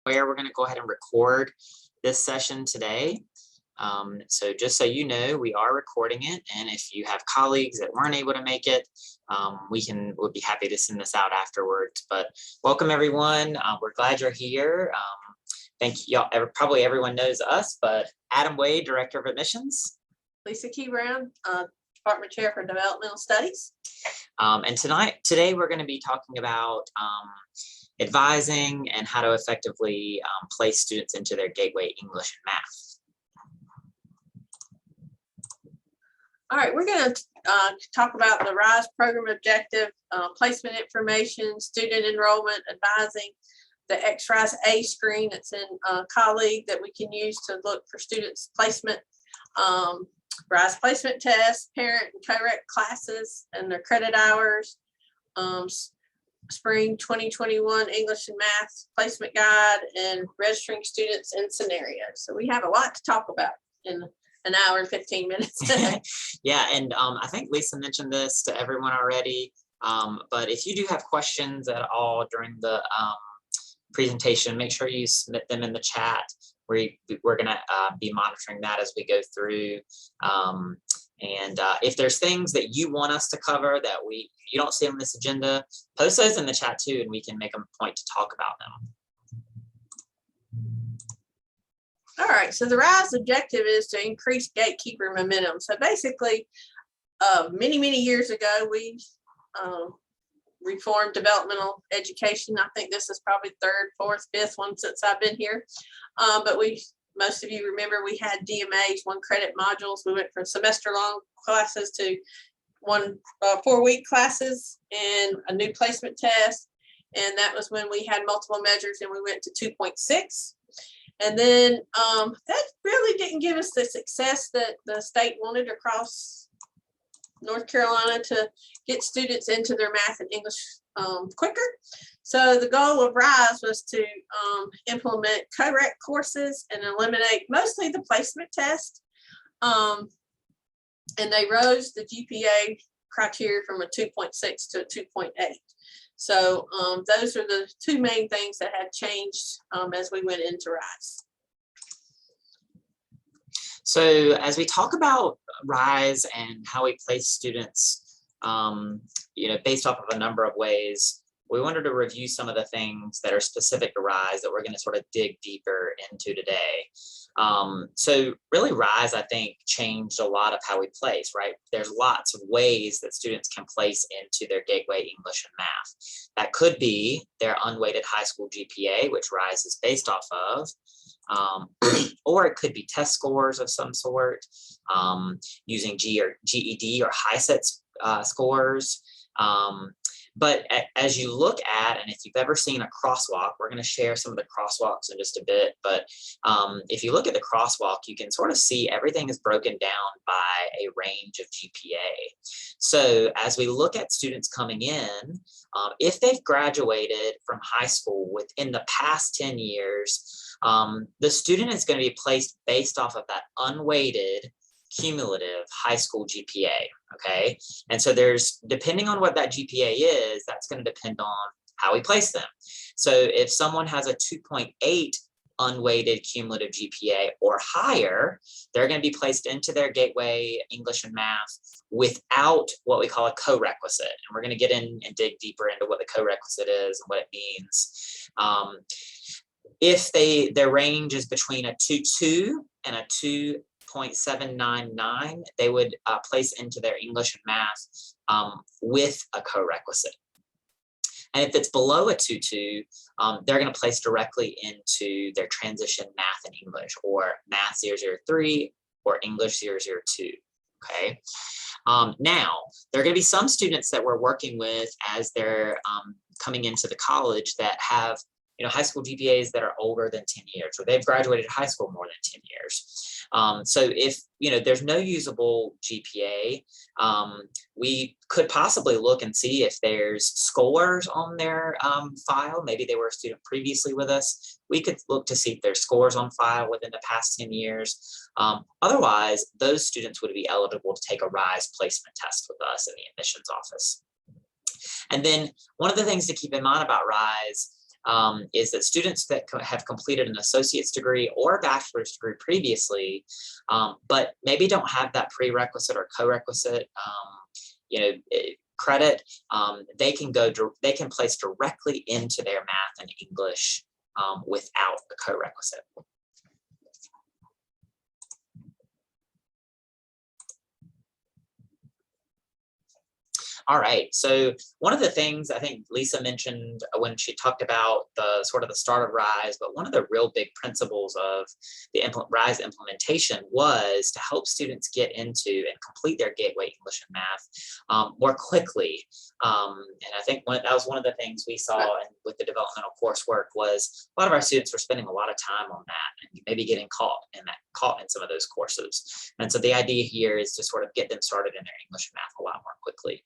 Where we're going to go ahead and record this session today. So just so you know, we are recording it, and if you have colleagues that weren't able to make it, we'll be happy to send this out afterwards. But welcome everyone. We're glad you're here. Thank you, y'all. Probably everyone knows us, but Adam Wade, Director of Admissions. Lisa Key Brown, Department Chair for Developmental Studies. And today we're going to be talking about advising and how to effectively place students into their Gateway English and Math. All right, we're going to talk about the RISE program objective, placement information, student enrollment, advising, the XRISE A screen that's in Colleague that we can use to look for students' placement, RISE placement tests, parent and co-rec classes and their credit hours, Spring 2021 English and Math placement guide, and registering students in scenarios. So we have a lot to talk about in an hour and 15 minutes. Yeah, and I think Lisa mentioned this to everyone already, but if you do have questions at all during the presentation, make sure you submit them in the chat. We're going to be monitoring that as we go through. And if there's things that you want us to cover that you don't see on this agenda, post those in the chat too, and we can make a point to talk about them. All right, so the RISE objective is to increase gatekeeper momentum. So basically, many years ago, we reformed developmental education. I think this is probably third, fourth, fifth one since I've been here. But most of you remember we had DMAs, 1 credit modules. We went from semester-long classes to 4-week classes and a new placement test. And that was when we had multiple measures and we went to 2.6. And then that really didn't give us the success that the state wanted across North Carolina to get students into their math and English quicker. So the goal of RISE was to implement co-rec courses and eliminate mostly the placement test. And they rose the GPA criteria from a 2.6 to a 2.8. So those are the two main things that had changed as we went into RISE. So as we talk about RISE and how we place students, based off of a number of ways, we wanted to review some of the things that are specific to RISE that we're going to sort of dig deeper into today. So really RISE, I think, changed a lot of how we place, right? There's lots of ways that students can place into their Gateway English and Math. That could be their unweighted high school GPA, which RISE is based off of, or it could be test scores of some sort, using GED or HiSET scores. But as you look at, and if you've ever seen a crosswalk, we're going to share some of the crosswalks in just a bit, but if you look at the crosswalk, you can sort of see everything is broken down by a range of GPA. So as we look at students coming in, if they've graduated from high school within the past 10 years, the student is going to be placed based off of that unweighted cumulative high school GPA, okay? And so depending on what that GPA is, that's going to depend on how we place them. So if someone has a 2.8 unweighted cumulative GPA or higher, they're going to be placed into their Gateway English and Math without what we call a co-requisite. And we're going to get in and dig deeper into what the co-requisite is and what it means. If their range is between a 2.2 and a 2.799, they would place into their English and Math with a co-requisite. And if it's below a 2.2, they're going to place directly into their transition Math and English, or Math 003 or English 002. Okay. Now, there are going to be some students that we're working with as they're coming into the college that have high school GPAs that are older than 10 years, or they've graduated high school more than 10 years. So if, there's no usable GPA, we could possibly look and see if there's scores on their file. Maybe they were a student previously with us. We could look to see if there's scores on file within the past 10 years. Otherwise, those students would be eligible to take a RISE placement test with us in the admissions office. And then one of the things to keep in mind about RISE is that students that have completed an associate's degree or a bachelor's degree previously, but maybe don't have that prerequisite or co-requisite, credit, they can place directly into their math and English without the co-requisite. All right, so one of the things I think Lisa mentioned when she talked about the sort of the start of RISE, but one of the real big principles of the RISE implementation was to help students get into and complete their Gateway English and Math more quickly. And I think that was one of the things we saw with the developmental coursework was a lot of our students were spending a lot of time on that and maybe getting caught in some of those courses. And so the idea here is to sort of get them started in their English and Math a lot more quickly.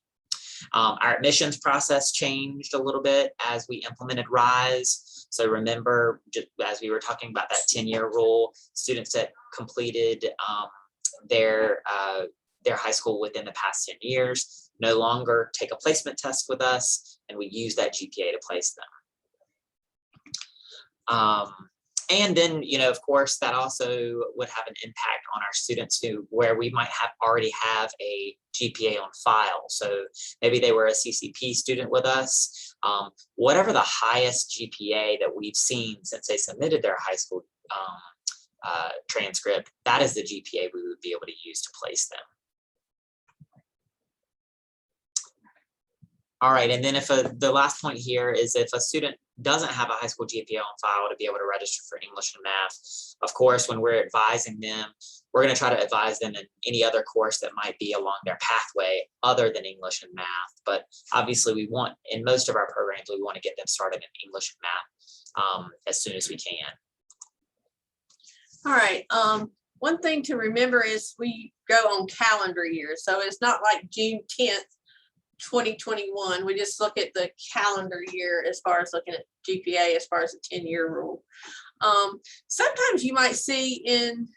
Our admissions process changed a little bit as we implemented RISE. So remember, just as we were talking about that 10-year rule, students that completed their high school within the past 10 years no longer take a placement test with us, and we use that GPA to place them. And then, of course, that also would have an impact on our students where we might already have a GPA on file. So maybe they were a CCP student with us. Whatever the highest GPA that we've seen since they submitted their high school transcript, that is the GPA we would be able to use to place them. All right, and then the last point here is if a student doesn't have a high school GPA on file to be able to register for English and Math, of course, when we're advising them, we're going to try to advise them in any other course that might be along their pathway other than English and Math. But obviously, in most of our programs, we want to get them started in English and Math as soon as we can. All right. One thing to remember is we go on calendar years. So it's not like June 10th, 2021. We just look at the calendar year as far as looking at GPA as far as the 10-year rule. Sometimes you might see in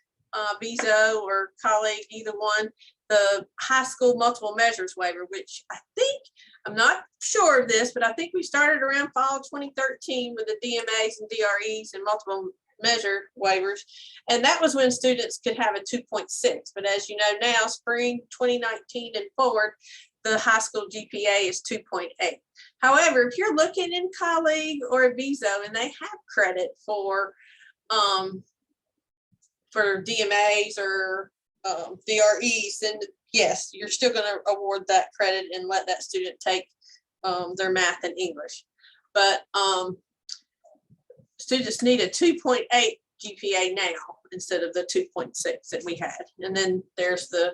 VISO or colleague, either one, the high school multiple measures waiver, which I think, I'm not sure of this, but I think we started around fall 2013 with the DMAs and DREs and multiple measure waivers. And that was when students could have a 2.6. But as you know now, spring 2019 and forward, the high school GPA is 2.8. However, if you're looking in colleague or VISO and they have credit for DMAs or DREs, then yes, you're still going to award that credit and let that student take their math and English. But students need a 2.8 GPA now instead of the 2.6 that we had. And then there's the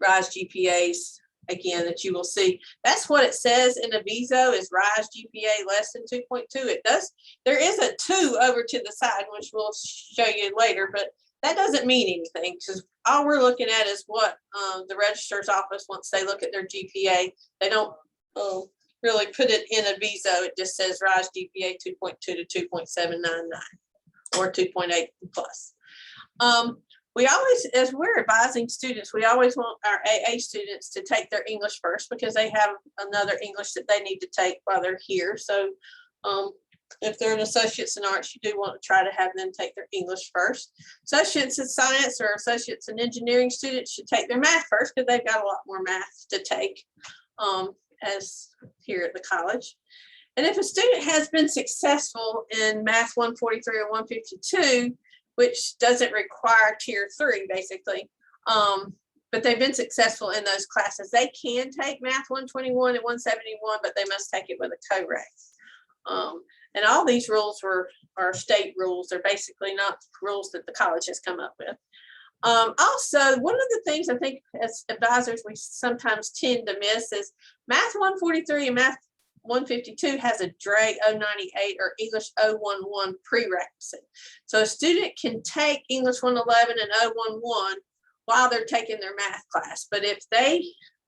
RISE GPAs again that you will see. That's what it says in the VISO is RISE GPA less than 2.2. It does. There is a 2 over to the side, which we'll show you later, but that doesn't mean anything because all we're looking at is what the registrar's office, once they look at their GPA, they don't really put it in a VISO. It just says RISE GPA 2.2 to 2.799 or 2.8 plus. We always, as we're advising students, we always want our AA students to take their English first because they have another English that they need to take while they're here. So if they're an associates in arts, you do want to try to have them take their English first. Associates in science or associates in engineering students should take their math first because they've got a lot more math to take as here at the college. And if a student has been successful in Math 143 or 152, which doesn't require tier 3 basically, but they've been successful in those classes, they can take Math 121 and 171, but they must take it with a co-rec. And all these rules are state rules. They're basically not rules that the college has come up with. Also, one of the things I think as advisors we sometimes tend to miss is Math 143 and Math 152 has a DRE 098 or English 011 prerequisite. So a student can take English 111 and 011 while they're taking their math class. But if they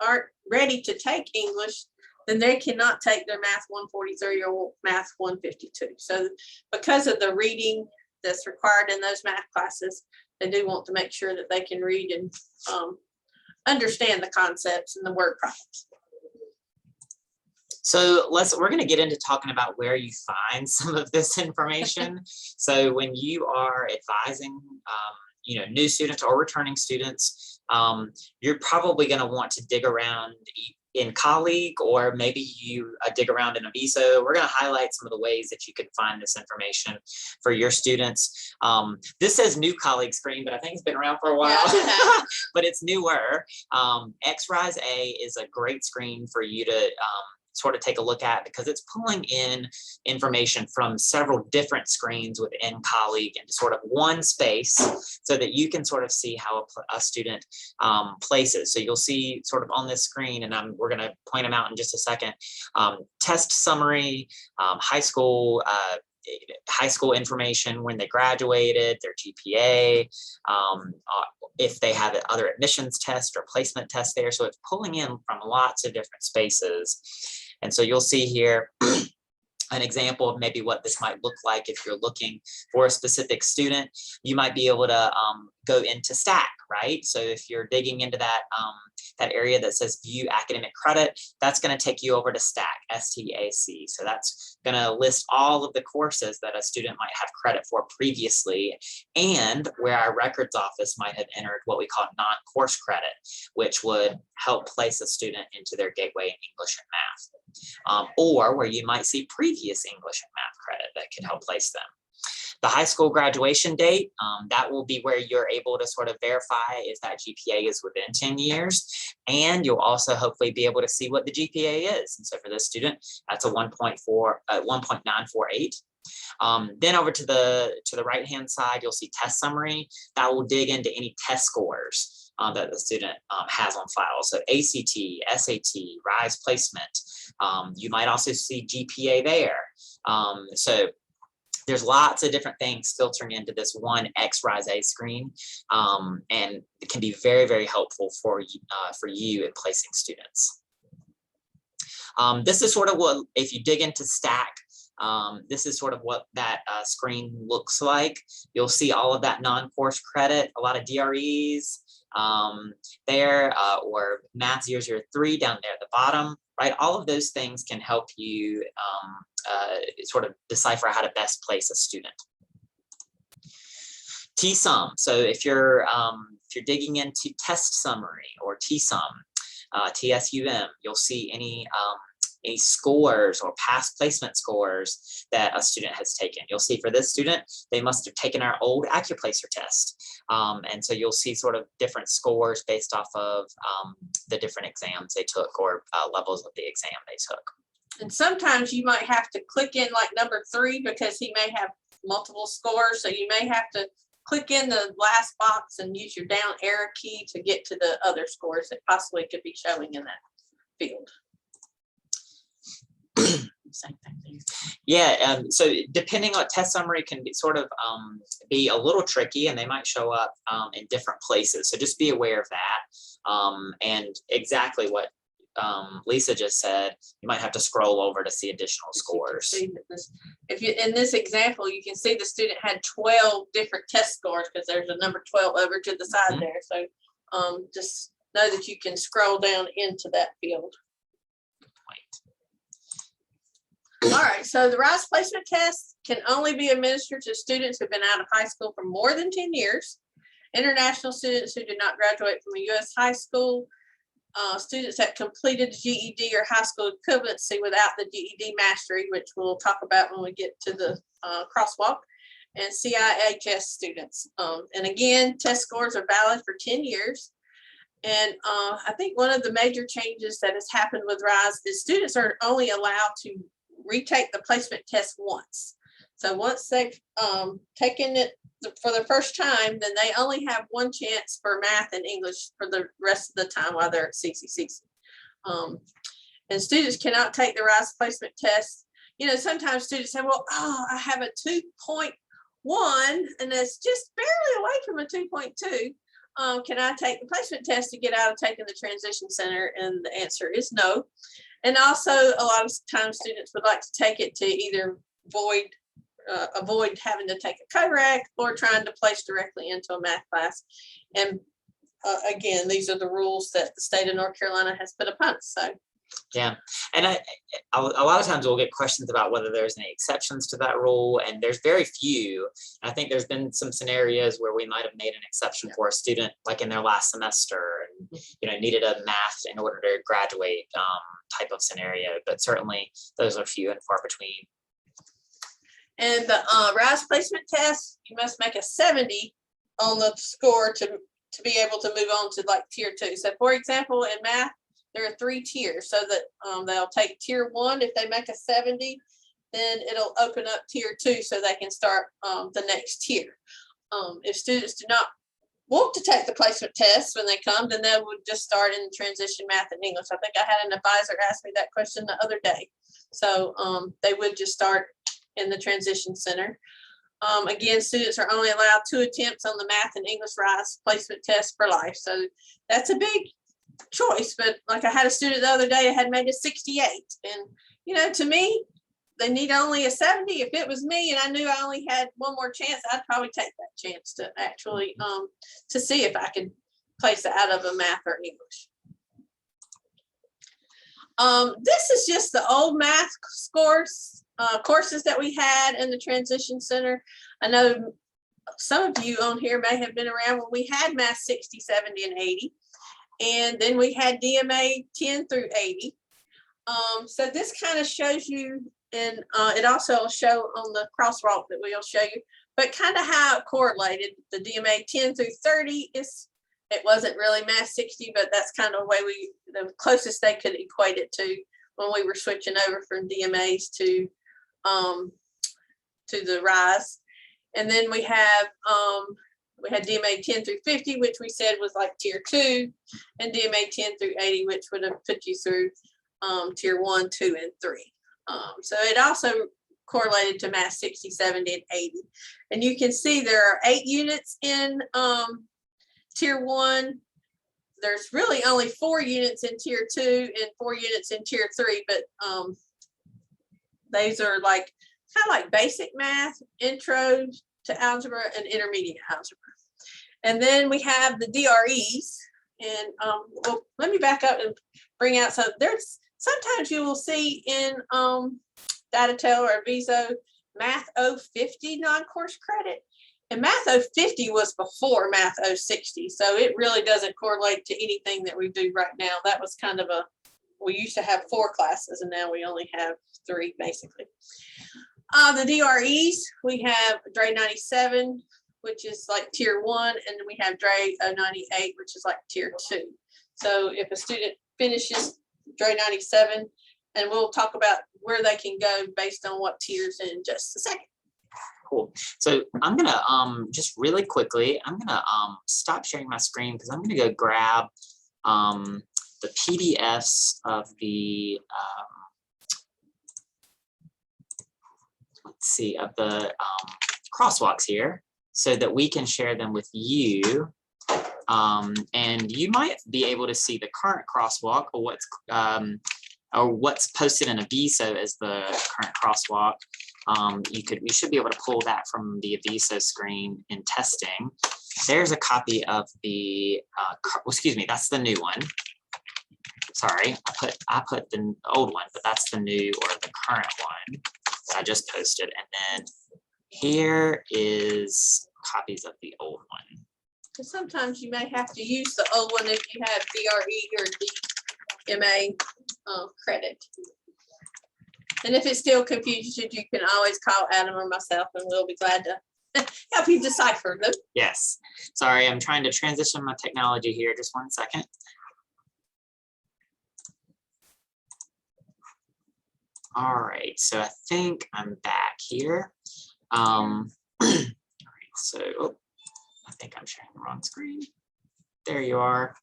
aren't ready to take English, then they cannot take their Math 143 or Math 152. So because of the reading that's required in those math classes, they do want to make sure that they can read and understand the concepts and the word problems. So we're going to get into talking about where you find some of this information. So when you are advising, new students or returning students, you're probably going to want to dig around in Colleague, or maybe you dig around in Aviso. We're going to highlight some of the ways that you can find this information for your students. This says new Colleague screen, but I think it's been around for a while, Yeah. but it's newer. XRISE A is a great screen for you to sort of take a look at, because it's pulling in information from several different screens within Colleague into sort of one space, so that you can sort of see how a student places. So you'll see sort of on this screen, and we're going to point them out in just a second, test summary, high school information, when they graduated, their GPA, if they have other admissions tests or placement tests there. So it's pulling in from lots of different spaces. And so you'll see here an example of maybe what this might look like if you're looking for a specific student. You might be able to go into Stack, right? So if you're digging into that area that says View Academic Credit, that's going to take you over to Stack, STAC. So that's going to list all of the courses that a student might have credit for previously, and where our records office might have entered what we call non-course credit, which would help place a student into their gateway in English and math. Or where you might see previous English and math credit that could help place them. The high school graduation date, that will be where you're able to sort of verify if that GPA is within 10 years. And you'll also hopefully be able to see what the GPA is. And so for this student, that's a 1.948. Then over to the right-hand side, you'll see test summary. That will dig into any test scores that the student has on file. So ACT, SAT, RISE placement. You might also see GPA there. So there's lots of different things filtering into this one XRISE A screen, and it can be very, very helpful for you in placing students. This is sort of what, if you dig into Stack, this is sort of what that screen looks like. You'll see all of that non-course credit, a lot of DREs there, or Math 003 down there at the bottom, right? All of those things can help you sort of decipher how to best place a student. TSUM. So if you're digging into test summary or TSUM, TSUM, you'll see any scores or past placement scores that a student has taken. You'll see for this student, they must have taken our old AccuPlacer test. And so you'll see sort of different scores based off of the different exams they took, or levels of the exam they took. And sometimes you might have to click in like number 3, because he may have multiple scores. So you may have to click in the last box and use your down arrow key to get to the other scores that possibly could be showing in that field. Same thing. Yeah, so depending on test summary can be sort of be a little tricky, and they might show up in different places. So just be aware of that. And exactly what Lisa just said, you might have to scroll over to see additional scores. If you, in this example, you can see the student had 12 different test scores, because there's a number 12 over to the side there. So just know that you can scroll down into that field. All right, so the RISE placement test can only be administered to students who've been out of high school for more than 10 years, international students who did not graduate from a U.S. high school, students that completed the GED or high school equivalency without the GED mastery, which we'll talk about when we get to the crosswalk, and CIHS students. And again, test scores are valid for 10 years. And I think one of the major changes that has happened with RISE is students are only allowed to retake the placement test once. So once they've taken it for the first time, then they only have one chance for math and English for the rest of the time while they're at CCCC. And students cannot take the RISE placement test. You know, sometimes students say, well, I have a 2.1 and that's just barely away from a 2.2. Can I take the placement test to get out of taking the transition center? And the answer is no. And also, a lot of times students would like to take it to either avoid having to take a co-rec or trying to place directly into a math class. And again, these are the rules that the state of North Carolina has put upon us. So Yeah, and a lot of times we'll get questions about whether there's any exceptions to that rule, and there's very few. I think there's been some scenarios where we might have made an exception for a student, like in their last semester, and needed a math in order to graduate type of scenario. But certainly those are few and far between. And the RISE placement test, you must make a 70 on the score to be able to move on to like tier 2. So for example, in math, there are 3 tiers, so that they'll take tier 1. If they make a 70, then it'll open up tier 2 so they can start the next tier. If students do not want to take the placement test when they come, then they would just start in transition math and English. I think I had an advisor ask me that question the other day. So they would just start in the transition center. Again, students are only allowed 2 attempts on the math and English RISE placement test for life. So that's a big choice, but like I had a student the other day, I had made a 68, and to me, they need only a 70. If it was me and I knew I only had one more chance, I'd probably take that chance to actually to see if I could place it out of a math or English. This is just the old math scores courses that we had in the transition center. I know some of you on here may have been around when we had math 60, 70, and 80. And then we had DMA 10 through 80. So this kind of shows you, and it also will show on the crosswalk that we'll show you, but kind of how it correlated. The DMA 10 through 30 it wasn't really math 60, but that's kind of the closest they could equate it to when we were switching over from DMAs to the RISE. And then we had DMA 10 through 50, which we said was like tier 2, and DMA 10 through 80, which would have put you through tier 1, 2, and 3. So it also correlated to math 60, 70, and 80. And you can see there are 8 units in tier 1. There's really only 4 units in tier 2 and 4 units in tier 3, but these are like kind of like basic math, intro to algebra, and intermediate algebra. And then we have the DREs, and well, let me back up and bring out some. There's sometimes you will see in Datatel or Viso Math 050 non-course credit, and Math 050 was before Math 060, so it really doesn't correlate to anything that we do right now. That was kind of we used to have 4 classes, and now we only have 3 basically. The DREs, we have DRE 97, which is like tier 1, and then we have DRE 98, which is like tier 2. So if a student finishes DRE 97, and we'll talk about where they can go based on what tiers in just a second. Cool. So I'm gonna just really quickly, I'm gonna stop sharing my screen because I'm gonna go grab the PDFs of the let's see, of the crosswalks here, so that we can share them with you. And you might be able to see the current crosswalk, or what's posted in Aviso as the current crosswalk. We should be able to pull that from the Aviso screen in testing. There's a copy of the, excuse me, that's the new one. Sorry, I put the old one, but that's the new or the current one that I just posted. And then here is copies of the old one. Because sometimes you may have to use the old one if you have DRE or DMA credit. And if it still confuses you, you can always call Adam or myself, and we'll be glad to help you decipher them. Yes. Sorry, I'm trying to transition my technology here. Just one second. All right, so I think I'm back here. All right, so I think I'm sharing the wrong screen. There you are.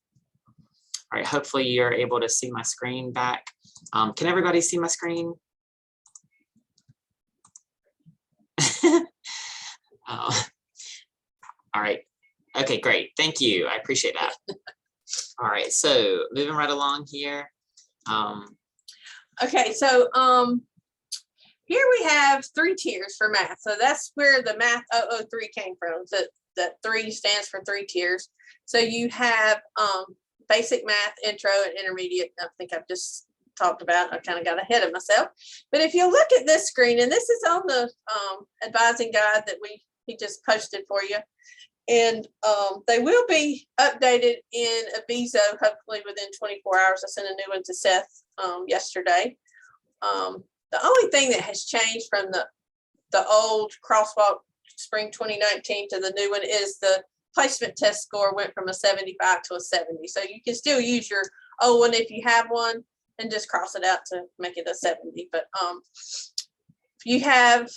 All right, hopefully you're able to see my screen back. Can everybody see my screen? All right, okay, great, thank you, I appreciate that. All right, so moving right along here. Okay, so here we have 3 tiers for math. So that's where the Math 003 came from. So that 3 stands for 3 tiers. So you have basic math, intro, and intermediate. I think I've just talked about. I kind of got ahead of myself. But if you look at this screen, and this is on the advising guide that he just posted for you, and they will be updated in Aviso hopefully within 24 hours. I sent a new one to Seth yesterday. The only thing that has changed from the old crosswalk spring 2019 to the new one is the placement test score went from a 75 to a 70. So you can still use your old one if you have one and just cross it out to make it a 70. But you have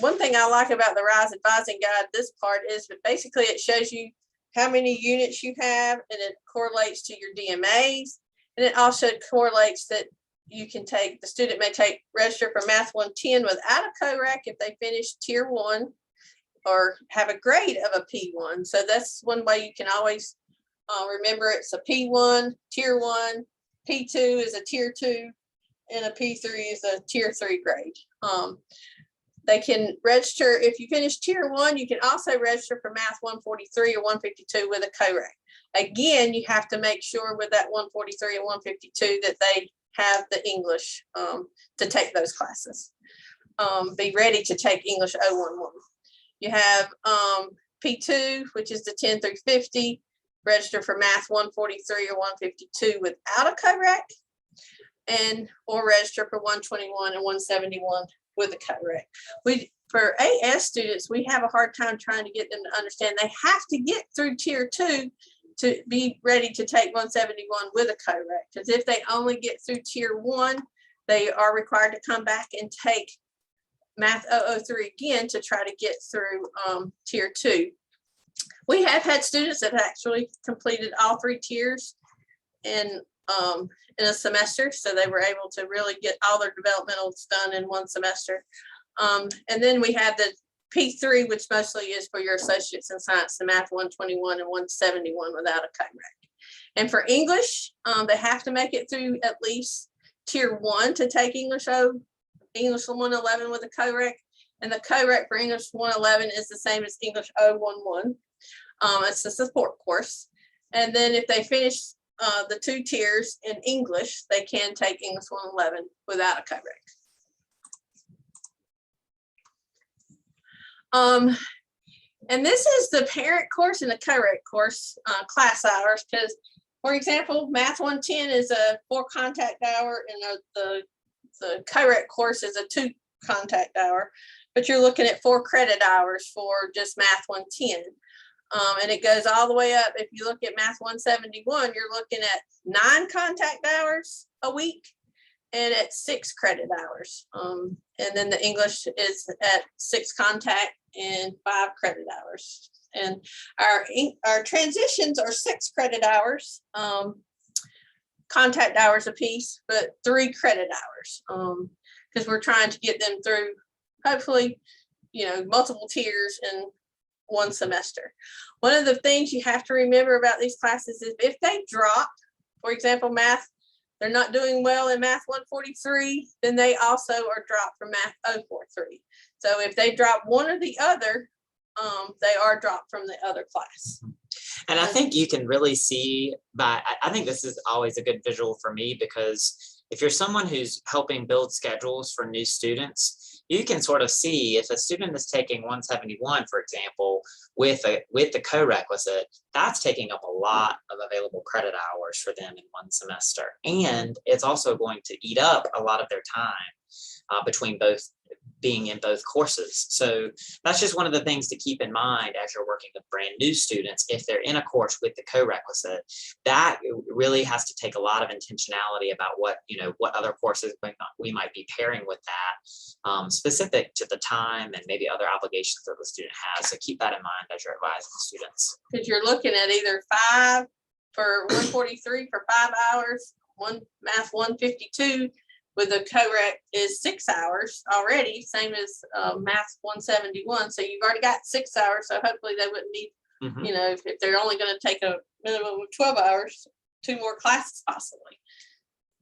one thing I like about the RISE advising guide, this part is that basically it shows you how many units you have, and it correlates to your DMAs. And it also correlates that you can take, the student may take register for Math 110 without a COREC if they finish tier 1 or have a grade of a P1. So that's one way you can always remember it's a P1, tier 1, P2 is a tier 2, and a P3 is a tier 3 grade. They can register, if you finish tier 1, you can also register for Math 143 or 152 with a COREC. Again, you have to make sure with that 143 and 152 that they have the English to take those classes. Be ready to take English 011. You have P2, which is the 10 through 50, register for Math 143 or 152 without a COREC, and or register for 121 and 171 with a COREC. For AS students, we have a hard time trying to get them to understand they have to get through tier 2 to be ready to take 171 with a COREC. Because if they only get through tier 1, they are required to come back and take Math 003 again to try to get through tier 2. We have had students that have actually completed all 3 tiers in a semester, so they were able to really get all their developmentals done in one semester. And then we have the P3, which mostly is for your associates in science, the Math 121 and 171 without a COREC. And for English, they have to make it through at least tier 1 to take English 111 with a COREC. And the COREC for English 111 is the same as English 011. It's a support course. And then if they finish the 2 tiers in English, they can take English 111 without a COREC. And this is the parent course and the COREC course class hours, because, for example, Math 110 is a 4 contact hour, and the COREC course is a 2 contact hour, but you're looking at 4 credit hours for just Math 110. And it goes all the way up. If you look at Math 171, you're looking at 9 contact hours a week and at 6 credit hours. And then the English is at 6 contact and 5 credit hours. And our transitions are 6 credit hours, contact hours a piece, but 3 credit hours, because we're trying to get them through, hopefully, multiple tiers in one semester. One of the things you have to remember about these classes is if they drop, for example, math, they're not doing well in Math 143, then they also are dropped from Math 043. So if they drop one or the other, they are dropped from the other class. And I think you can really see I think this is always a good visual for me, because if you're someone who's helping build schedules for new students, you can sort of see if a student is taking 171, for example, with the co-requisite, that's taking up a lot of available credit hours for them in one semester. And it's also going to eat up a lot of their time between being in both courses. So that's just one of the things to keep in mind as you're working with brand new students. If they're in a course with the co-requisite, that really has to take a lot of intentionality about what other courses we might be pairing with that, specific to the time and maybe other obligations that the student has. So keep that in mind as you're advising students. Because you're looking at either 5 for 143 for 5 hours, Math 152 with a COREC is 6 hours already, same as Math 171. So you've already got 6 hours. So hopefully they wouldn't need, if they're only going to take a minimum of 12 hours, 2 more classes possibly,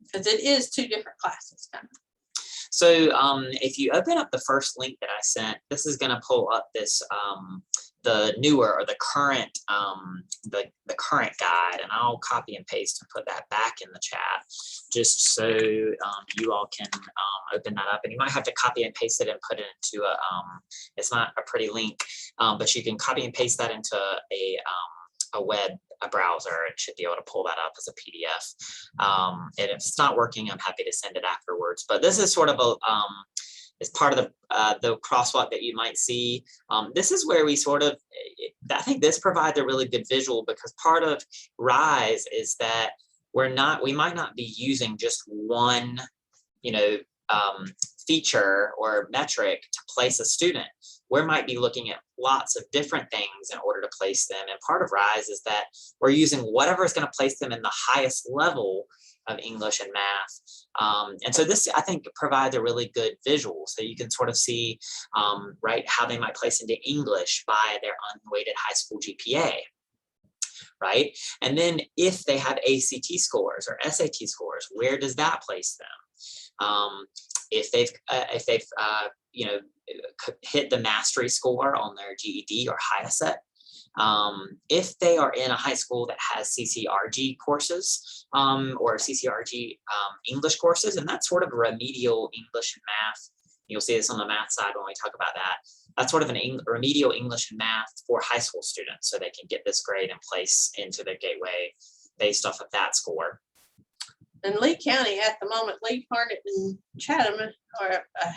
because it is 2 different classes kind of. So if you open up the first link that I sent, this is going to pull up this the newer or the current current guide, and I'll copy and paste and put that back in the chat just so you all can open that up. And you might have to copy and paste it and put it into a it's not a pretty link, but you can copy and paste that into a web browser and should be able to pull that up as a PDF. And if it's not working, I'm happy to send it afterwards. But this is sort of a is part of the crosswalk that you might see. This is where we sort of, I think this provides a really good visual, because part of RISE is that we might not be using just one, feature or metric to place a student. We might be looking at lots of different things in order to place them. And part of RISE is that we're using whatever is going to place them in the highest level of English and math. And so this, I think, provides a really good visual. So you can sort of see, right, how they might place into English by their unweighted high school GPA, right? And then if they have ACT scores or SAT scores, where does that place them? If they've hit the mastery score on their GED or HiSET, if they are in a high school that has CCRG courses or CCRG English courses, and that's sort of remedial English and math. You'll see this on the math side when we talk about that. That's sort of an remedial English and math for high school students, so they can get this grade and place into their gateway based off of that score. In Lee County at the moment, Lee, Harnett, and Chatham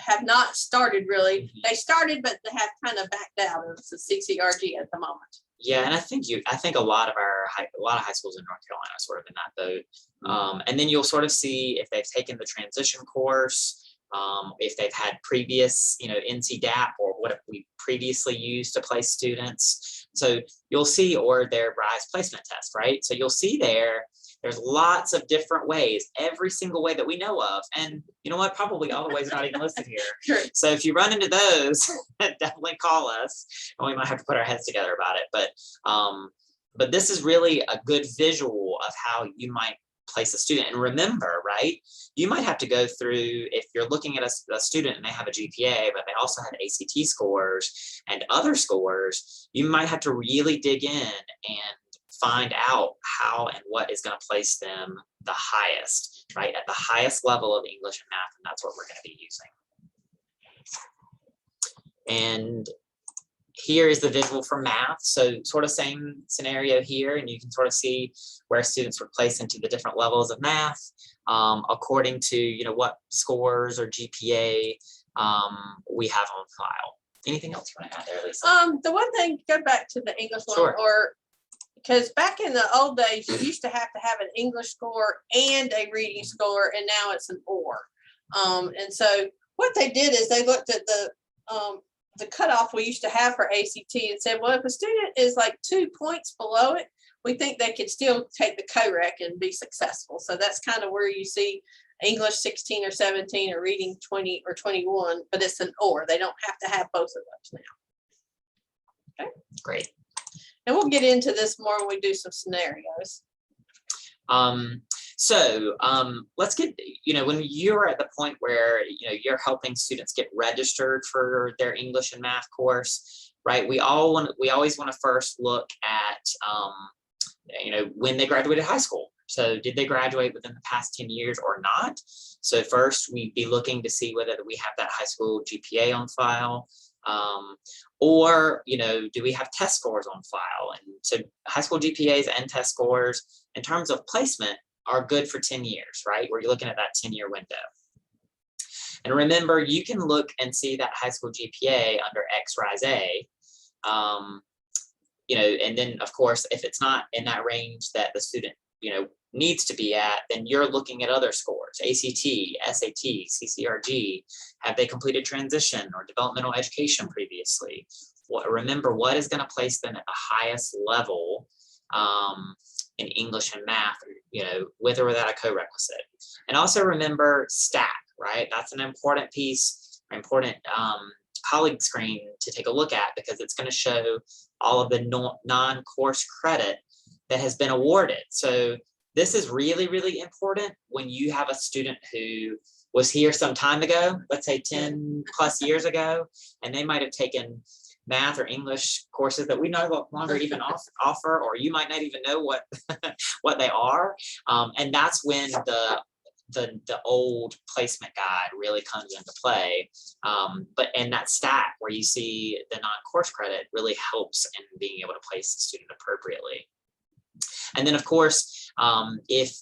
have not started really. They started, but they have kind of backed out of the CCRG at the moment. Yeah, and I think a lot of high schools in North Carolina are sort of in that boat. And then you'll sort of see if they've taken the transition course, if they've had previous, NC DAP or what we previously used to place students. So you'll see, or their RISE placement test, right? So you'll see there's lots of different ways, every single way that we know of. And you know what, probably all the ways are not even listed here. Sure. So if you run into those, definitely call us, and we might have to put our heads together about it. But this is really a good visual of how you might place a student. And remember, right, you might have to go through, if you're looking at a student and they have a GPA, but they also have ACT scores and other scores, you might have to really dig in and find out how and what is going to place them the highest, right, at the highest level of English and math, and that's what we're going to be using. And here is the visual for math. So sort of same scenario here, and you can sort of see where students were placed into the different levels of math according to what scores or GPA we have on file. Anything else you want to add there, Lisa? The one thing, go back to the English one, Sure. or because back in the old days, you used to have an English score and a reading score, and now it's an or. And so what they did is they looked at the cutoff we used to have for ACT and said, well, if a student is like 2 points below it, we think they could still take the co-rec and be successful. So that's kind of where you see English 16 or 17 or reading 20 or 21, but it's an or. They don't have to have both of those now. Okay. Great. And we'll get into this more when we do some scenarios. So let's get, when you're at the point where, you're helping students get registered for their English and math course, right? We always want to first look at, when they graduated high school. So did they graduate within the past 10 years or not? So first we'd be looking to see whether we have that high school GPA on file. Or, do we have test scores on file? And so high school GPAs and test scores in terms of placement are good for 10 years, right? Where you're looking at that 10-year window. And remember, you can look and see that high school GPA under XRISE A, and then of course, if it's not in that range that the student, needs to be at, then you're looking at other scores, ACT, SAT, CCRG. Have they completed transition or developmental education previously? Remember, what is going to place them at the highest level in English and math, with or without a co-requisite. And also remember stack, right? That's an important piece, important colleague screen to take a look at, because it's going to show all of the non-course credit that has been awarded. So this is really, really important when you have a student who was here some time ago, let's say 10 plus years ago, and they might have taken math or English courses that we no longer even offer, or you might not even know what what they are. And that's when the old placement guide really comes into play. And that stack where you see the non-course credit really helps in being able to place the student appropriately. And then, of course, if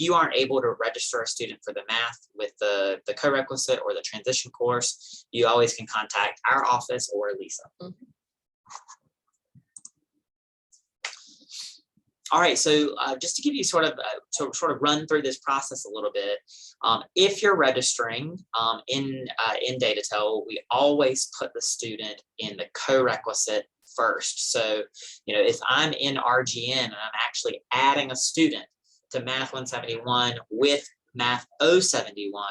you aren't able to register a student for the math with the co-requisite or the transition course, you always can contact our office or Lisa. All right, so just to give you sort of run through this process a little bit, if you're registering in DataTel, we always put the student in the co-requisite first. So, if I'm in RGN and I'm actually adding a student to Math 171 with Math 071,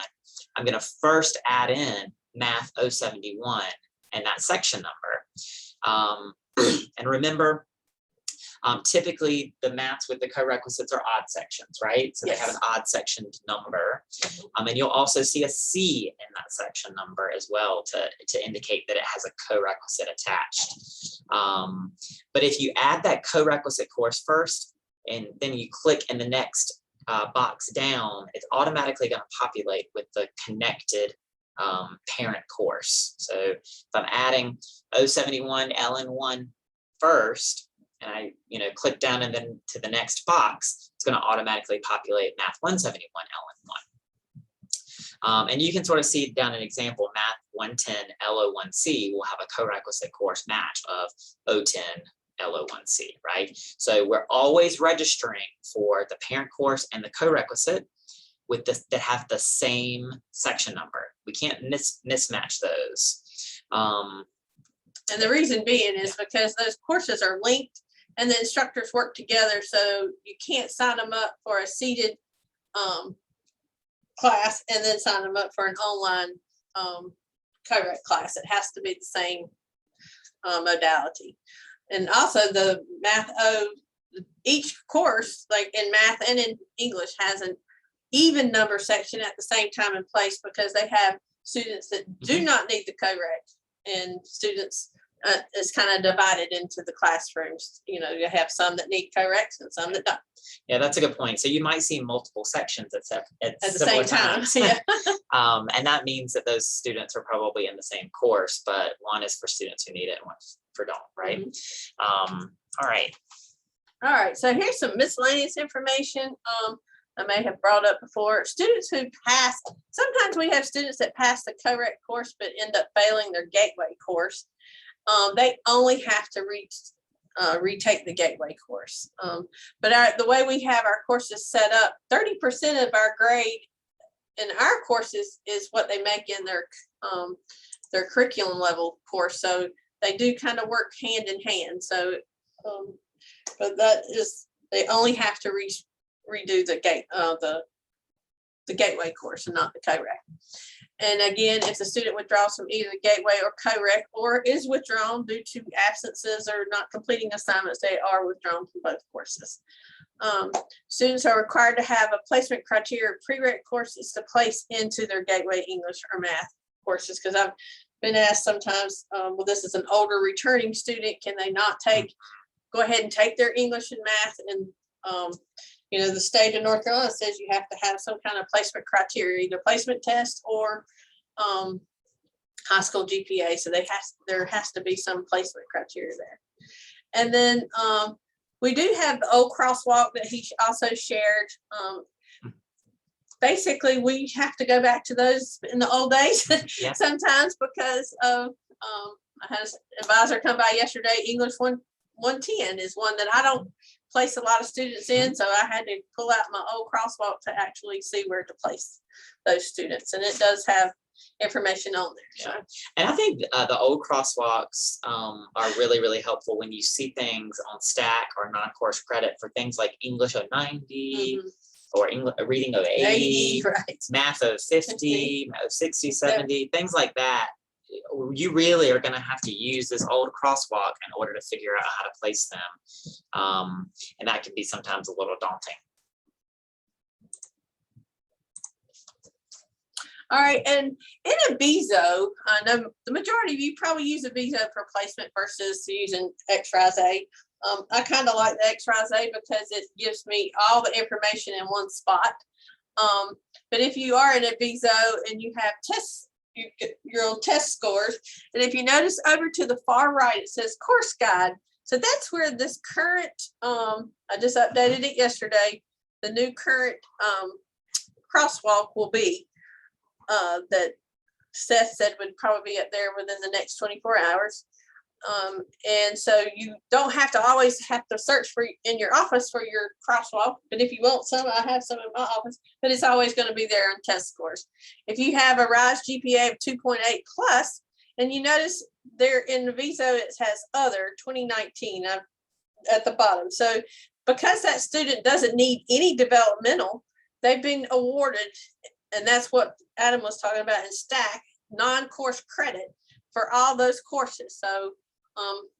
I'm going to first add in Math 071 and that section number. And remember, typically the maths with the co-requisites are odd sections, right? So they have an odd section number. And you'll also see a C in that section number as well to indicate that it has a co-requisite attached. But if you add that co-requisite course first, and then you click in the next box down, it's automatically going to populate with the connected parent course. So if I'm adding 071 LN1 first, and I click down and then to the next box, it's going to automatically populate Math 171 LN1. And you can sort of see down an example, Math 110 LO1C will have a co-requisite course match of 010 LO1C, right? So we're always registering for the parent course and the co-requisite with this that have the same section number. We can't mismatch those. And the reason being is because those courses are linked and the instructors work together, so you can't sign them up for a seated class and then sign them up for an online co-rec class. It has to be the same modality. And also the Math each course, like in math and in English, has an even number section at the same time and place, because they have students that do not need the co-rec, and students it's kind of divided into the classrooms. You have some that need co-recs and some that don't. Yeah, that's a good point. So you might see multiple sections at the same time. Yeah. And that means that those students are probably in the same course, but one is for students who need it and one for don't, right? All right. All right, so here's some miscellaneous information I may have brought up before. Students who pass, sometimes we have students that pass the co-rec course but end up failing their gateway course. They only have to retake the gateway course. But the way we have our courses set up, 30% of our grade in our courses is what they make in their curriculum level course. So they do kind of work hand in hand. So, but that is, they only have to redo the gateway course and not the co-rec. And again, if the student withdraws from either gateway or co-rec, or is withdrawn due to absences or not completing assignments, they are withdrawn from both courses. Students are required to have a placement criteria prereq courses to place into their gateway English or math courses, because I've been asked sometimes, well, this is an older returning student, can they not go ahead and take their English and math? And the state of North Carolina says you have to have some kind of placement criteria, either placement test or high school GPA. So there has to be some placement criteria there. And then we do have the old crosswalk that he also shared. Basically, we have to go back to those in the old days sometimes, because of I had an advisor come by yesterday. English 110 is one that I don't place a lot of students in, so I had to pull out my old crosswalk to actually see where to place those students, and it does have information on there. So. And I think the old crosswalks are really, really helpful when you see things on stack or non-course credit for things like English 090 or reading 080, right. math 050, 060, 70, things like that. You really are going to have to use this old crosswalk in order to figure out how to place them. And that can be sometimes a little daunting. All right, and in a BZO, I know the majority of you probably use a BZO for placement versus using XRISE. I kind of like the XRISE because it gives me all the information in one spot. But if you are in a BZO and you have tests, your own test scores, and if you notice over to the far right, it says course guide. So that's where this current, I just updated it yesterday, the new current crosswalk will be. That Seth said would probably be up there within the next 24 hours. And so you don't have to always have to search for in your office for your crosswalk. But if you want some, I have some in my office, but it's always going to be there on test scores. If you have a RISE GPA of 2.8 plus, and you notice there in the VSO, it has other 2019 at the bottom. So because that student doesn't need any developmental, they've been awarded, and that's what Adam was talking about in STACK, non-course credit for all those courses. So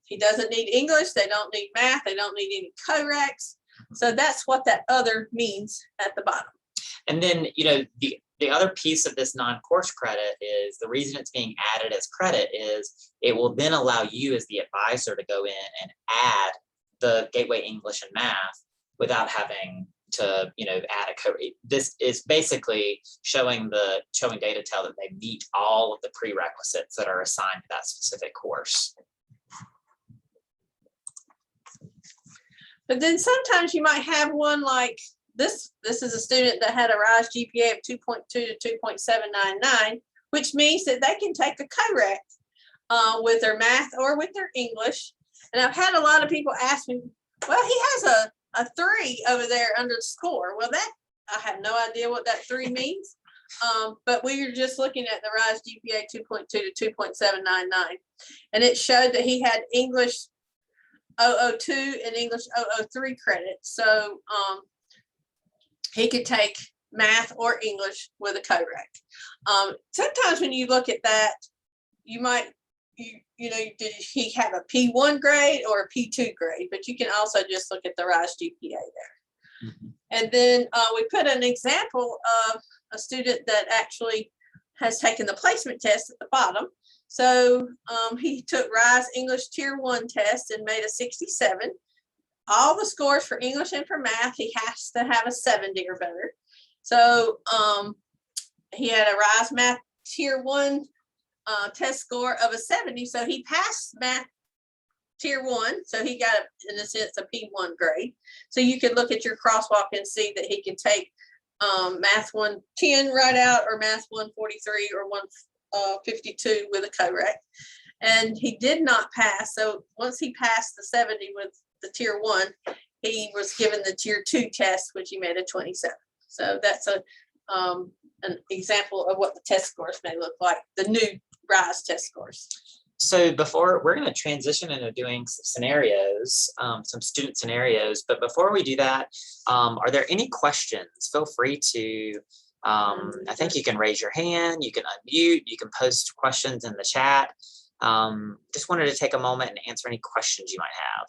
he doesn't need English, they don't need math, they don't need any co-recs. So that's what that other means at the bottom. And then, you know, the other piece of this non-course credit is the reason it's being added as credit is it will then allow you as the advisor to go in and add the Gateway English and Math without having to, you know, add a code. This is basically showing data tell that they meet all of the prerequisites that are assigned to that specific course. But then sometimes you might have one like this. This is a student that had a RISE GPA of 2.2 to 2.799, which means that they can take a co-rec with their math or with their English. And I've had a lot of people ask me, well, he has a 3 over there under the score. Well, that I have no idea what that 3 means. But we were just looking at the RISE GPA 2.2 to 2.799, and it showed that he had English 002 and English 003 credits. So he could take math or English with a co-rec. Sometimes when you look at that, you might, you know, did he have a P1 grade or a P2 grade? But you can also just look at the RISE GPA there. Mm-hmm. And then we put an example of a student that actually has taken the placement test at the bottom. So he took RISE English Tier 1 test and made a 67. All the scores for English and for math, he has to have a 70 or better. So he had a RISE Math Tier 1 test score of a 70. So he passed math Tier 1. So he got, in a sense, a P1 grade. So you could look at your crosswalk and see that he can take math 110 right out, or math 143 or 152 with a co-rec. And he did not pass. So once he passed the 70 with the Tier 1, he was given the Tier 2 test, which he made a 27. So that's an example of what the test scores may look like, the new RISE test scores. So before, we're going to transition into doing some scenarios, some student scenarios. But before we do that, are there any questions? Feel free to, I think you can raise your hand, you can unmute, you can post questions in the chat. Just wanted to take a moment and answer any questions you might have.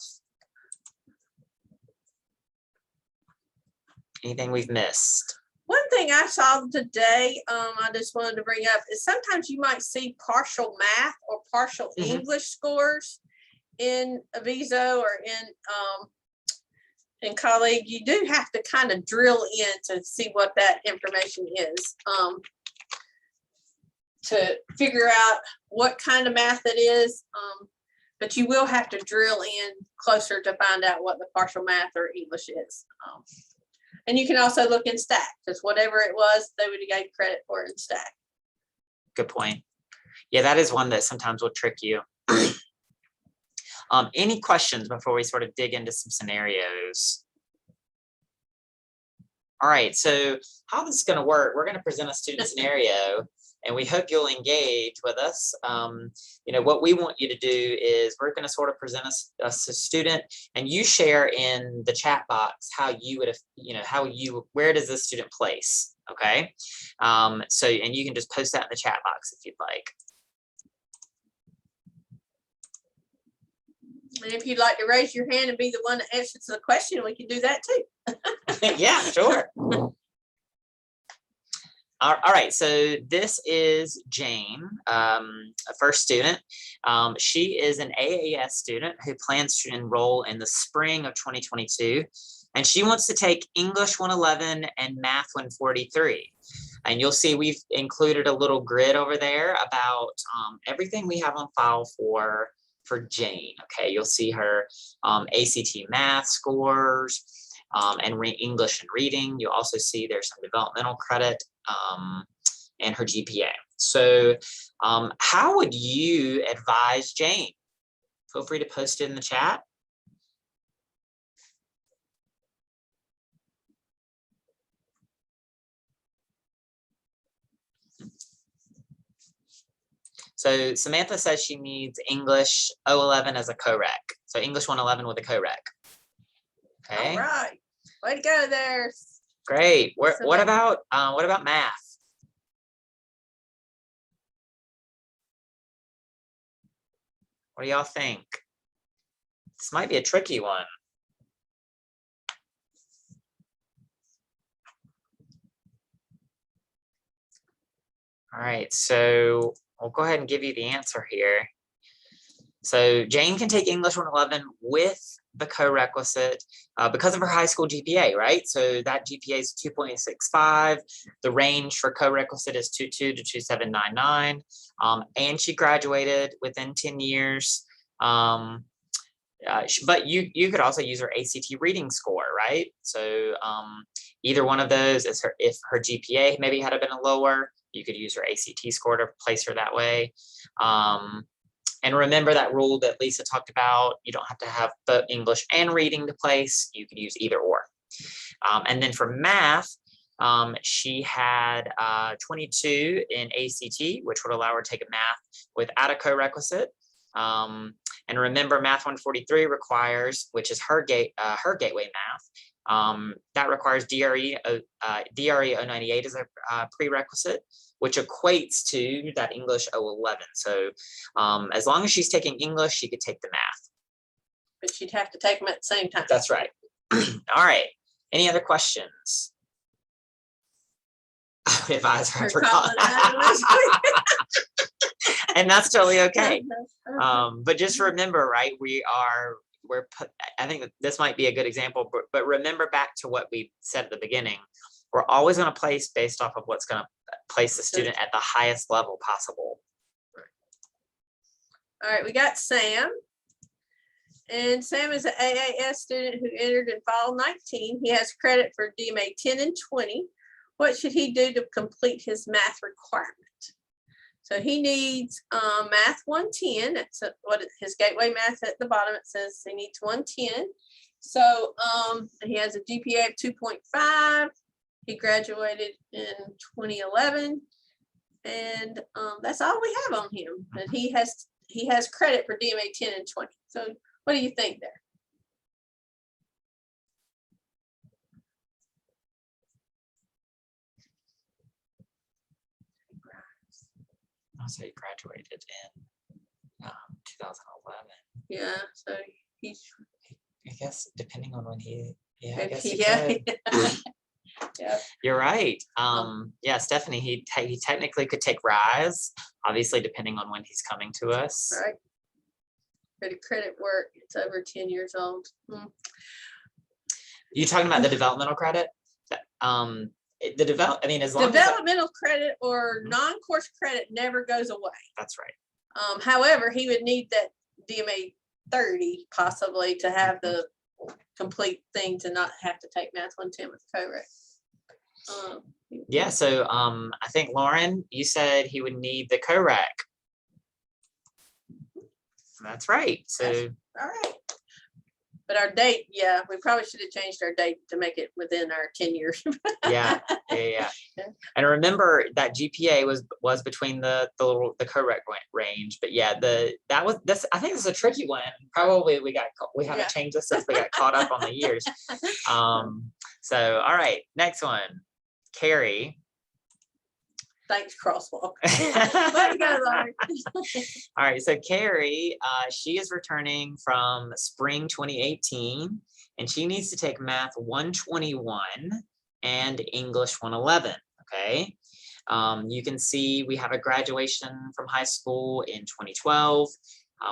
Anything we've missed? One thing I saw today, I just wanted to bring up is sometimes you might see partial math or partial English scores in a VSO or in colleague. You do have to kind of drill in to see what that information is, to figure out what kind of math it is. But you will have to drill in closer to find out what the partial math or English is. And you can also look in STACK, because whatever it was, they would have gave credit for it in STACK. Good point. Yeah, that is one that sometimes will trick you. Any questions before we sort of dig into some scenarios? All right, so how this is going to work, we're going to present a student scenario, and we hope you'll engage with us. You know, what we want you to do is we're going to sort of present us a student, and you share in the chat box how you would have, you know, where does this student place? Okay. So, and you can just post that in the chat box if you'd like. And if you'd like to raise your hand and be the one that answers the question, we can do that too. Yeah, sure. All right, so this is Jane, a first student. She is an AAS student who plans to enroll in the spring of 2022, and she wants to take English 111 and Math 143. And you'll see we've included a little grid over there about everything we have on file for Jane. Okay, you'll see her ACT math scores and English and reading. You'll also see there's some developmental credit and her GPA. So how would you advise Jane? Feel free to post it in the chat. So Samantha says she needs English 011 as a co-rec. So English 111 with a co-rec. Okay. All right. Way to go there. Great. What about math? What do y'all think? This might be a tricky one. All right, so we'll go ahead and give you the answer here. So Jane can take English 111 with the co-requisite because of her high school GPA, right? So that GPA is 2.65. The range for co-requisite is 2.2 to 2.799. And she graduated within 10 years. But you could also use her ACT reading score, right? So either one of those is her, if her GPA maybe had been a lower, you could use her ACT score to place her that way. And remember that rule that Lisa talked about, you don't have to have both English and reading to place, you could use either or. And then for math, she had 22 in ACT, which would allow her to take a math without a co-requisite. And remember, Math 143 requires, which is her gateway math, that requires DRE 098 as a prerequisite, which equates to that English 011. So as long as she's taking English, she could take the math. But she'd have to take them at the same time. That's right. All right. Any other questions? I would advise her. I forgot. And that's totally okay. But just remember, right? I think this might be a good example, but remember back to what we said at the beginning. We're always going to place based off of what's going to place the student at the highest level possible. All right, we got Sam. And Sam is an AAS student who entered in fall 19. He has credit for DMA 10 and 20. What should he do to complete his math requirement? So he needs math 110. That's what his gateway math at the bottom. It says he needs 110. So he has a GPA of 2.5. He graduated in 2011, and that's all we have on him. And he has credit for DMA 10 and 20. So what do you think there? I'll say graduated in 2011. Yeah, so he's. I guess depending on when he. Yeah, I guess Yeah. Yeah. You're right. Yeah, Stephanie, he technically could take Rise, obviously depending on when he's coming to us. Right. For the credit work, it's over 10 years old. You talking about the developmental credit? As long developmental credit or non-course credit never goes away. That's right. However, he would need that DMA 30 possibly to have the complete thing to not have to take Math 110 with co-rec. Yeah, so I think Lauren, you said he would need the co-rec. That's right. So all right. But our date, yeah, we probably should have changed our date to make it within our 10 years. Yeah. And remember that GPA was between the co-rec range, but yeah, I think this is a tricky one. Probably we haven't changed this since we got caught up on the years. So all right, next one, Carrie. Thanks, crosswalk. Way to go, Lauren. All right, so Carrie, she is returning from spring 2018, and she needs to take Math 121 and English 111. Okay, You can see we have a graduation from high school in 2012.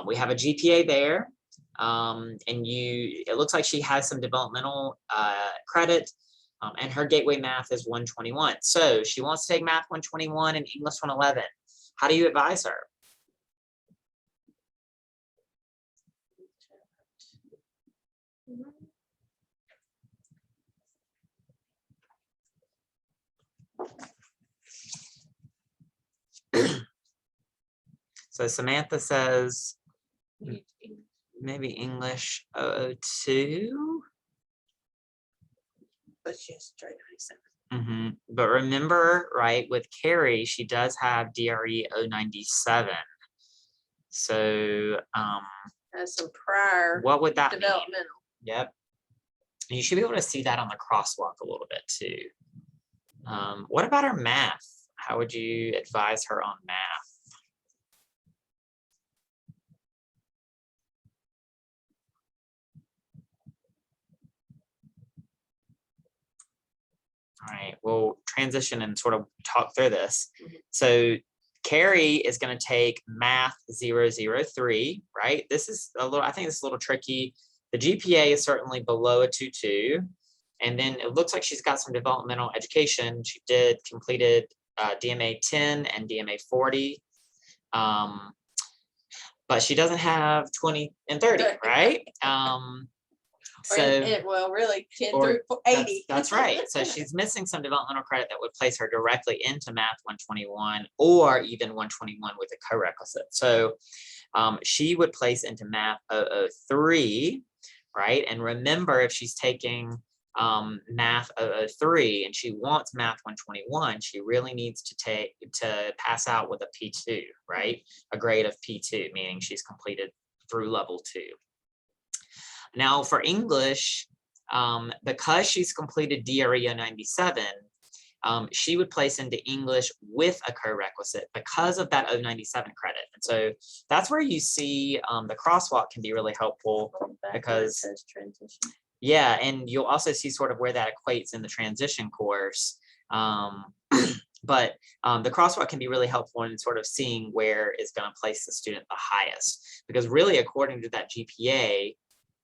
We have a GPA there. And it looks like she has some developmental credit, and her gateway math is 121. So she wants to take math 121 and English 111. How do you advise her? So Samantha says maybe English 02. But she's straight 97. But remember, right, with Carrie, she does have DRE 097. So Has some prior what would that mean? developmental. Yep. You should be able to see that on the crosswalk a little bit too. What about her math? How would you advise her on math? All right, we'll transition and sort of talk through this. So Carrie is going to take math 003, right? This is a little, I think this is a little tricky. The GPA is certainly below a 2.2. And then it looks like she's got some developmental education. She completed DMA 10 and DMA 40. But she doesn't have 20 and 30, right? Well, really 10 through 80. That's right. So she's missing some developmental credit that would place her directly into math 121 or even 121 with a co-requisite. So she would place into math 003, right? And remember, if she's taking math 003 and she wants math 121, she really needs to pass out with a P2, right? A grade of P2, meaning she's completed through level 2. Now for English, because she's completed DRE 97, she would place into English with a co-requisite because of that 097 credit. And so that's where you see the crosswalk can be really helpful because, yeah, and you'll also see sort of where that equates in the transition course. But the crosswalk can be really helpful in sort of seeing where is going to place the student the highest, because really according to that GPA,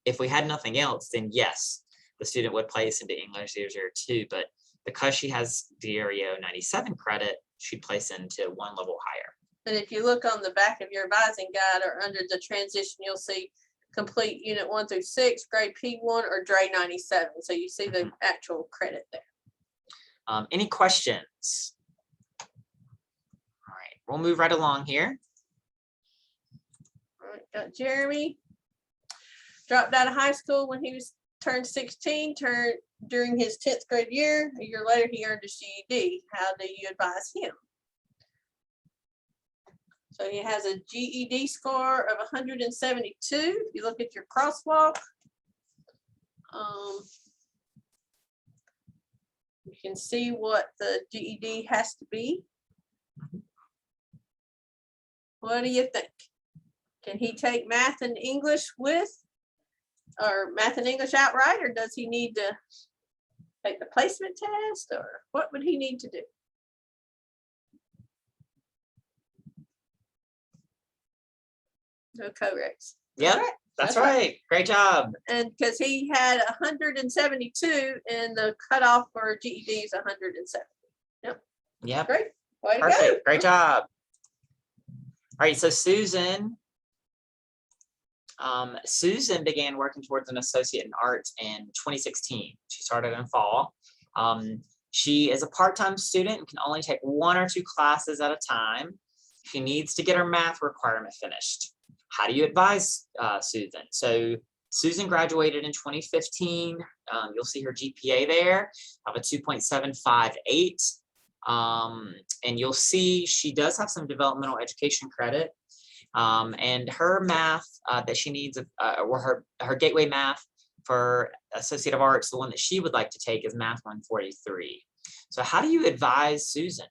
if we had nothing else, then yes, the student would place into English 002, but because she has DRE 97 credit, she'd place into one level higher. And if you look on the back of your advising guide or under the transition, you'll see complete unit 1 through 6, grade P1 or DRE 97. So you see the actual credit there. Any questions? All right, we'll move right along here. All right, got Jeremy. Dropped out of high school when he turned 16, during his 10th grade year. A year later, he earned his GED. How do you advise him? So he has a GED score of 172. If you look at your crosswalk, you can see what the GED has to be. What do you think? Can he take math and English or math and English outright, or does he need to take the placement test, or what would he need to do? No co-recs. Yep, that's right. Great job. And because he had 172 and the cutoff for GED is 170. Yep. Great. Way to Perfect. go. Great job. All right, so Susan began working towards an associate in art in 2016. She started in fall. She is a part-time student and can only take 1 or 2 classes at a time. She needs to get her math requirement finished. How do you advise Susan? So Susan graduated in 2015. You'll see her GPA there of a 2.758. And you'll see she does have some developmental education credit. And her math that she needs, or her gateway math for Associate of Arts, the one that she would like to take is Math 143. So how do you advise Susan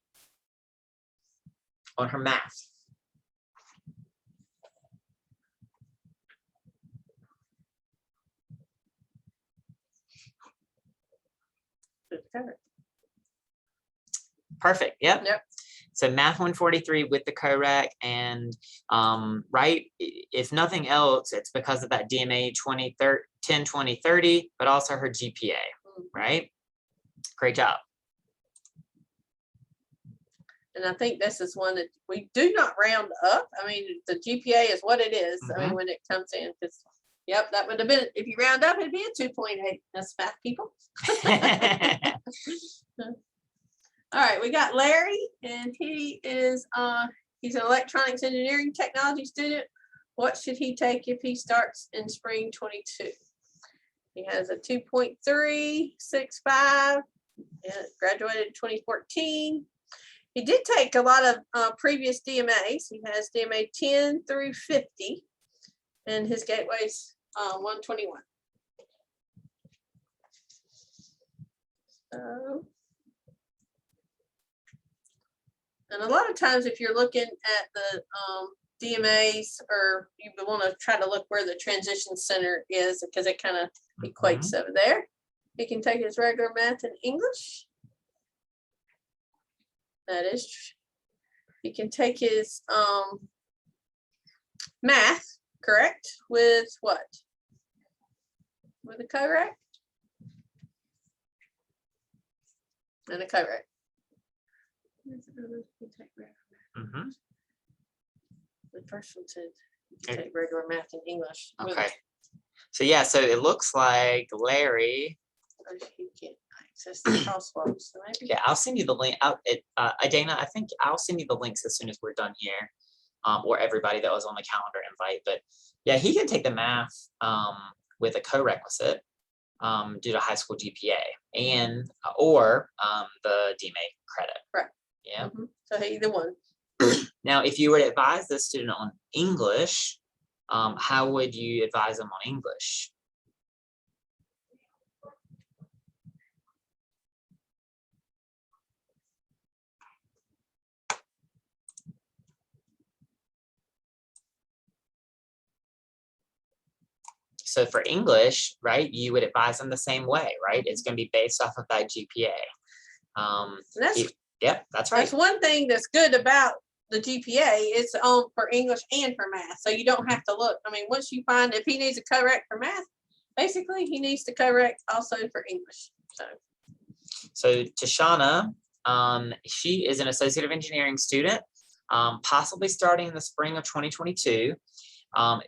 on her math? Perfect. Yep. So math 143 with the co-rec, and right, if nothing else, it's because of that DMA 10, 20, 30, but also her GPA, right? Great job. And I think this is one that we do not round up. I mean, the GPA is what it is. I mean, when it comes in, because yep, that would have been, if you round up, it'd be a 2.8. That's math, people. All right, we got Larry, and he is he's an electronics engineering technology student. What should he take if he starts in spring 22? He has a 2.365 and graduated in 2014. He did take a lot of previous DMAs. He has DMA 10 through 50, and his gateway's 121. And a lot of times, if you're looking at the DMAs, or you want to try to look where the transition center is, because it kind of equates over there. He can take his regular math and English. That is true. He can take his math, correct, with what? With a co-rec? And a co-rec. The first one said you can take regular math and English. Okay. So yeah, so it looks like Larry. He can't access the crosswalks. So maybe. Yeah, I'll send you the link. Dana, I think I'll send you the links as soon as we're done here, or everybody that was on the calendar invite. But yeah, he can take the math with a co-requisite due to high school GPA and or the DMA credit. Right. Yeah. So either one. Now, if you were to advise the student on English, how would you advise them on English? So for English, right, you would advise them the same way, right? It's going to be based off of that GPA. Yep, that's right. That's one thing that's good about the GPA. It's on for English and for math, so you don't have to look. I mean, once you find if he needs a correct for math, basically he needs to correct also for English. So Tashana, she is an associate of engineering student, possibly starting in the spring of 2022.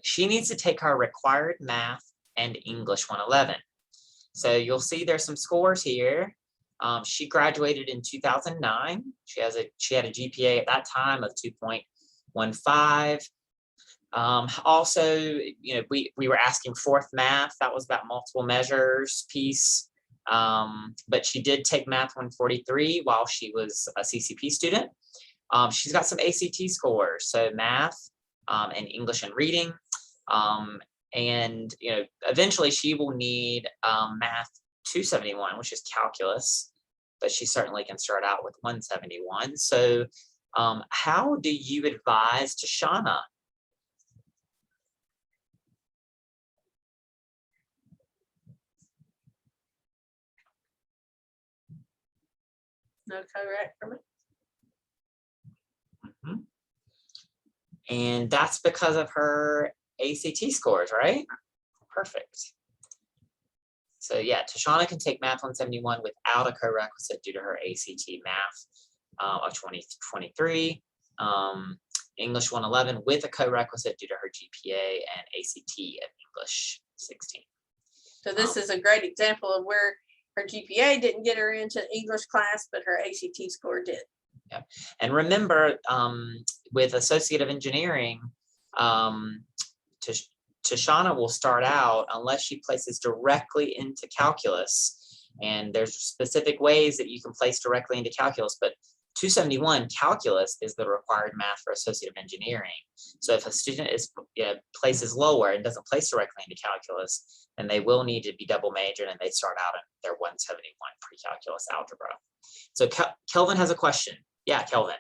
She needs to take her required math and English 111. So you'll see there's some scores here. She graduated in 2009. She had a GPA at that time of 2.15. Also, you know, we were asking fourth math. That was about multiple measures piece. But she did take math 143 while she was a CCP student. She's got some ACT scores, so math and English and reading. And you know, eventually she will need math 271, which is calculus, but she certainly can start out with 171. So how do you advise Tashana? No correct for me. And that's because of her ACT scores, right? Perfect. So yeah, Tashana can take math 171 without a co-requisite due to her ACT math of 2023. English 111 with a co-requisite due to her GPA and ACT of English 16. So this is a great example of where her GPA didn't get her into English class, but her ACT score did. Yeah. And remember, with Associate of Engineering, Tashana will start out unless she places directly into calculus. And there's specific ways that you can place directly into calculus, but 271 calculus is the required math for Associate of Engineering. So if a student places lower and doesn't place directly into calculus, then they will need to be double majored and they start out in their 171 pre-calculus algebra. So Kelvin has a question. Yeah, Kelvin.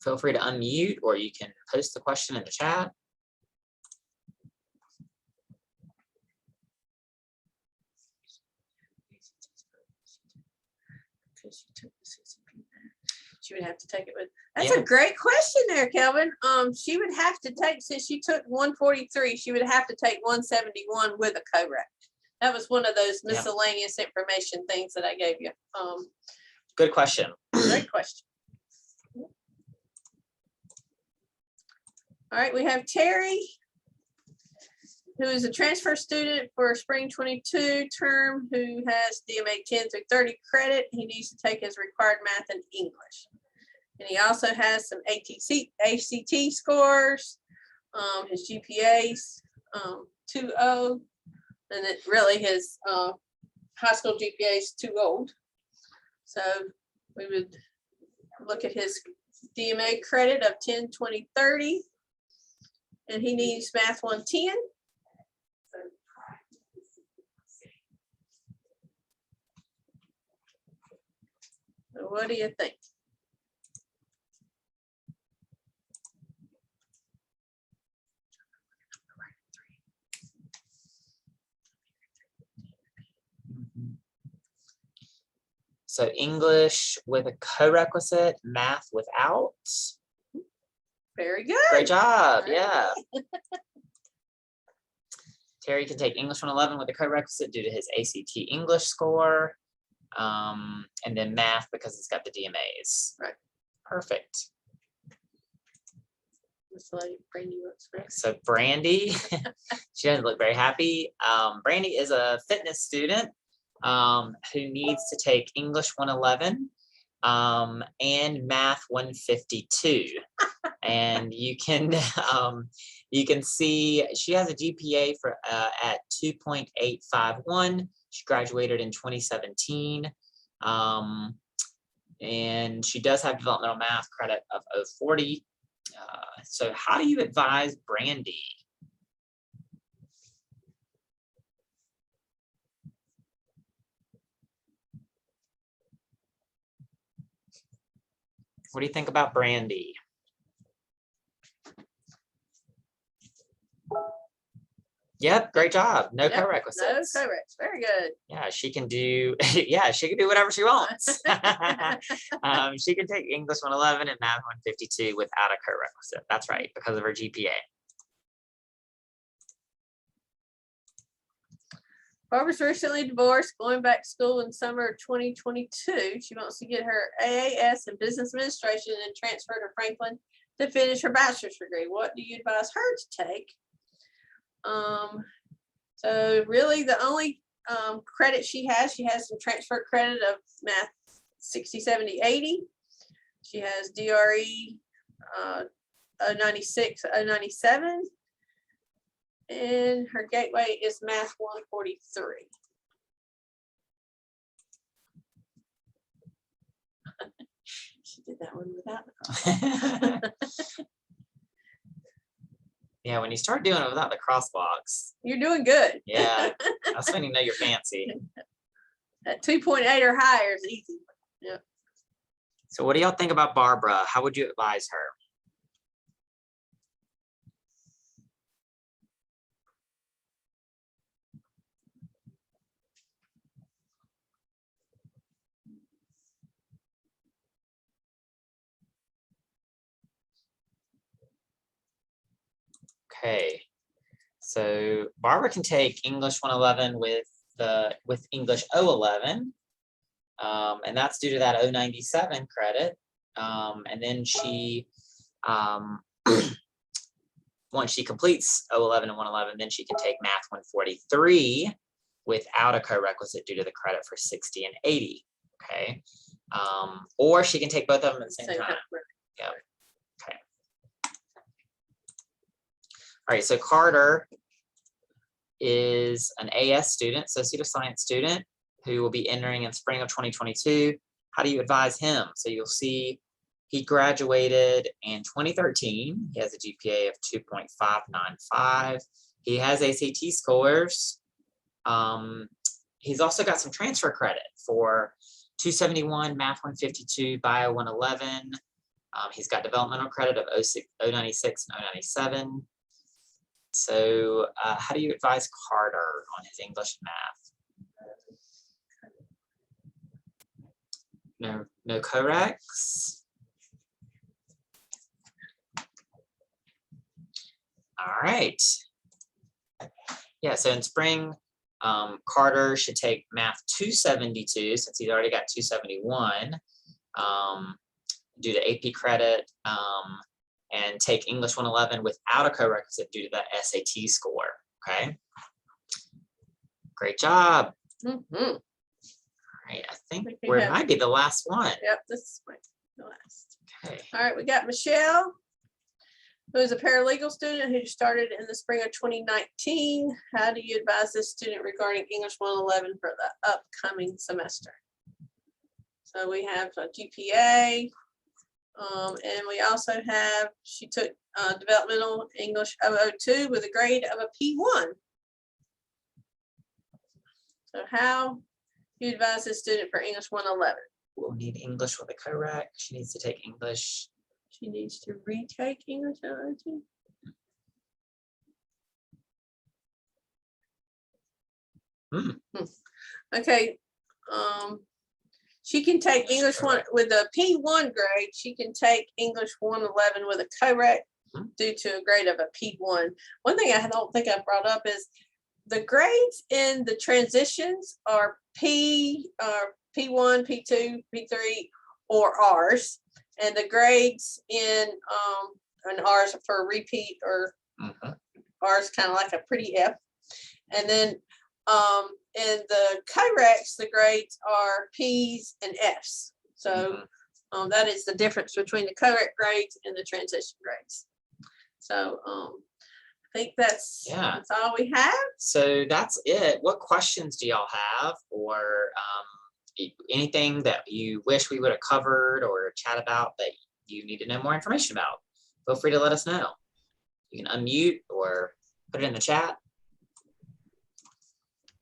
Feel free to unmute, or you can post the question in the chat. She would have to take it with. That's Yeah. a great question there, Kelvin. She would have to take, since she took 143, she would have to take 171 with a co-rec. That was one of those miscellaneous information things that I gave you. Good question. Great question. All right, we have Terry, who is a transfer student for spring 22 term, who has DMA 10 through 30 credit. He needs to take his required math and English. And he also has some ACT scores, his GPAs, 2.0, and it really his high school GPA is too old. So we would look at his DMA credit of 10, 20, 30, and he needs math 110. So what do you think? So English with a co-requisite, math without. Very good. Great job. Yeah. Terry can take English 111 with a co-requisite due to his ACT English score. And then math because it's got the DMAs. Right. Perfect. This lady, Brandy, looks great. So Brandy, she doesn't look very happy. Brandy is a fitness student who needs to take English 111 and math 152. And you can see she has a GPA for at 2.851. She graduated in 2017. And she does have developmental math credit of 040. So how do you advise Brandy? What do you think about Brandy? Yep, great job. No Yep, co-requisites. No co-recs. Very good. Yeah, she can do. Yeah, she can do whatever she wants. She can take English 111 and math 152 without a co-requisite. That's right, because of her GPA. Barbara's recently divorced, going back to school in summer of 2022. She wants to get her AAS in business administration and transfer to Franklin to finish her bachelor's degree. What do you advise her to take? So really the only credit she has some transfer credit of math 60, 70, 80. She has DRE 096, 097. And her gateway is math 143. She did that one without the Yeah, when you start doing it without the crosswalks. You're doing good. Yeah, that's when you know you're fancy. At 2.8 or higher is easy. Yeah. So what do y'all think about Barbara? How would you advise her? Okay, so Barbara can take English 111 with English 011, and that's due to that 097 credit. And then she, once she completes 011 and 111, then she can take math 143 without a co-requisite due to the credit for 60 and 80. Okay, or she can take both of them at the same time. Yeah. Okay. All right, so Carter is an AS student, Associate of Science student, who will be entering in spring of 2022. How do you advise him? So you'll see he graduated in 2013. He has a GPA of 2.595. He has ACT scores. He's also got some transfer credit for 271, math 152, bio 111. He's got developmental credit of 096 and 097. So how do you advise Carter on his English and math? No co-recs. All right. Yeah, so in spring, Carter should take Math 272 since he's already got 271. Do the AP credit and take English 111 without a co-requisite due to that SAT score. Okay. Great job. Mhm. All right, I think We we have- might be the last one. Yep, this is the last. Okay. All right, we got Michelle, who is a paralegal student who started in the spring of 2019. How do you advise this student regarding English 111 for the upcoming semester? So we have a GPA, and we also have, she took developmental English 002 with a grade of a P1. So how do you advise this student for English 111? We'll need English with a correct. She needs to take English. She needs to retake English 002. Okay, she can take English one with a P1 grade. She can take English 111 with a correct due to a grade of a P1. One thing I don't think I brought up is the grades in the transitions are P, P1, P2, P3, or R's, and the grades in R's for repeat or R's kind of like a pretty F, and then in the corrects, the grades are P's and F's. So that is the difference between the correct grades and the transition grades. So I think that's all we have. So that's it. What questions do y'all have, or anything that you wish we would have covered or chat about that you need to know more information about? Feel free to let us know. You can unmute or put it in the chat.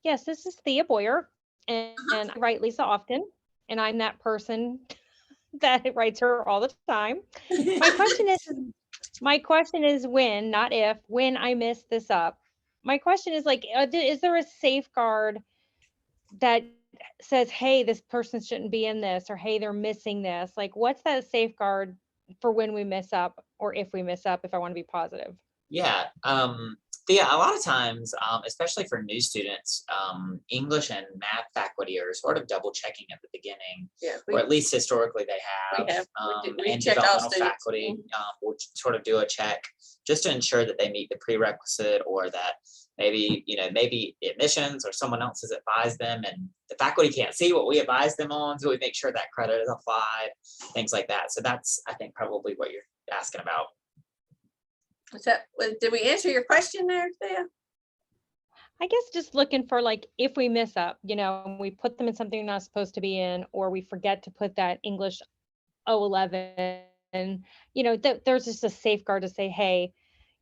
Yes, this is Thea Boyer, and I write Lisa often, and I'm that person that writes her all the time. My question is when, not if, when I mess this up. My question is like, is there a safeguard that says, hey, this person shouldn't be in this, or hey, they're missing this? Like, what's that safeguard for when we mess up, or if we mess up, if I want to be positive? Yeah. Yeah, a lot of times, especially for new students, English and math faculty are sort of double checking at the beginning, or at least historically they have. We And check all developmental students. faculty will sort of do a check just to ensure that they meet the prerequisite, or that maybe, maybe admissions or someone else has advised them and the faculty can't see what we advised them on, so we make sure that credit is applied, things like that. So that's, I think, probably what you're asking about. Did we answer your question there, Thea? I guess just looking for, like, if we mess up, we put them in something they're not supposed to be in, or we forget to put that English 011, there's just a safeguard to say, hey,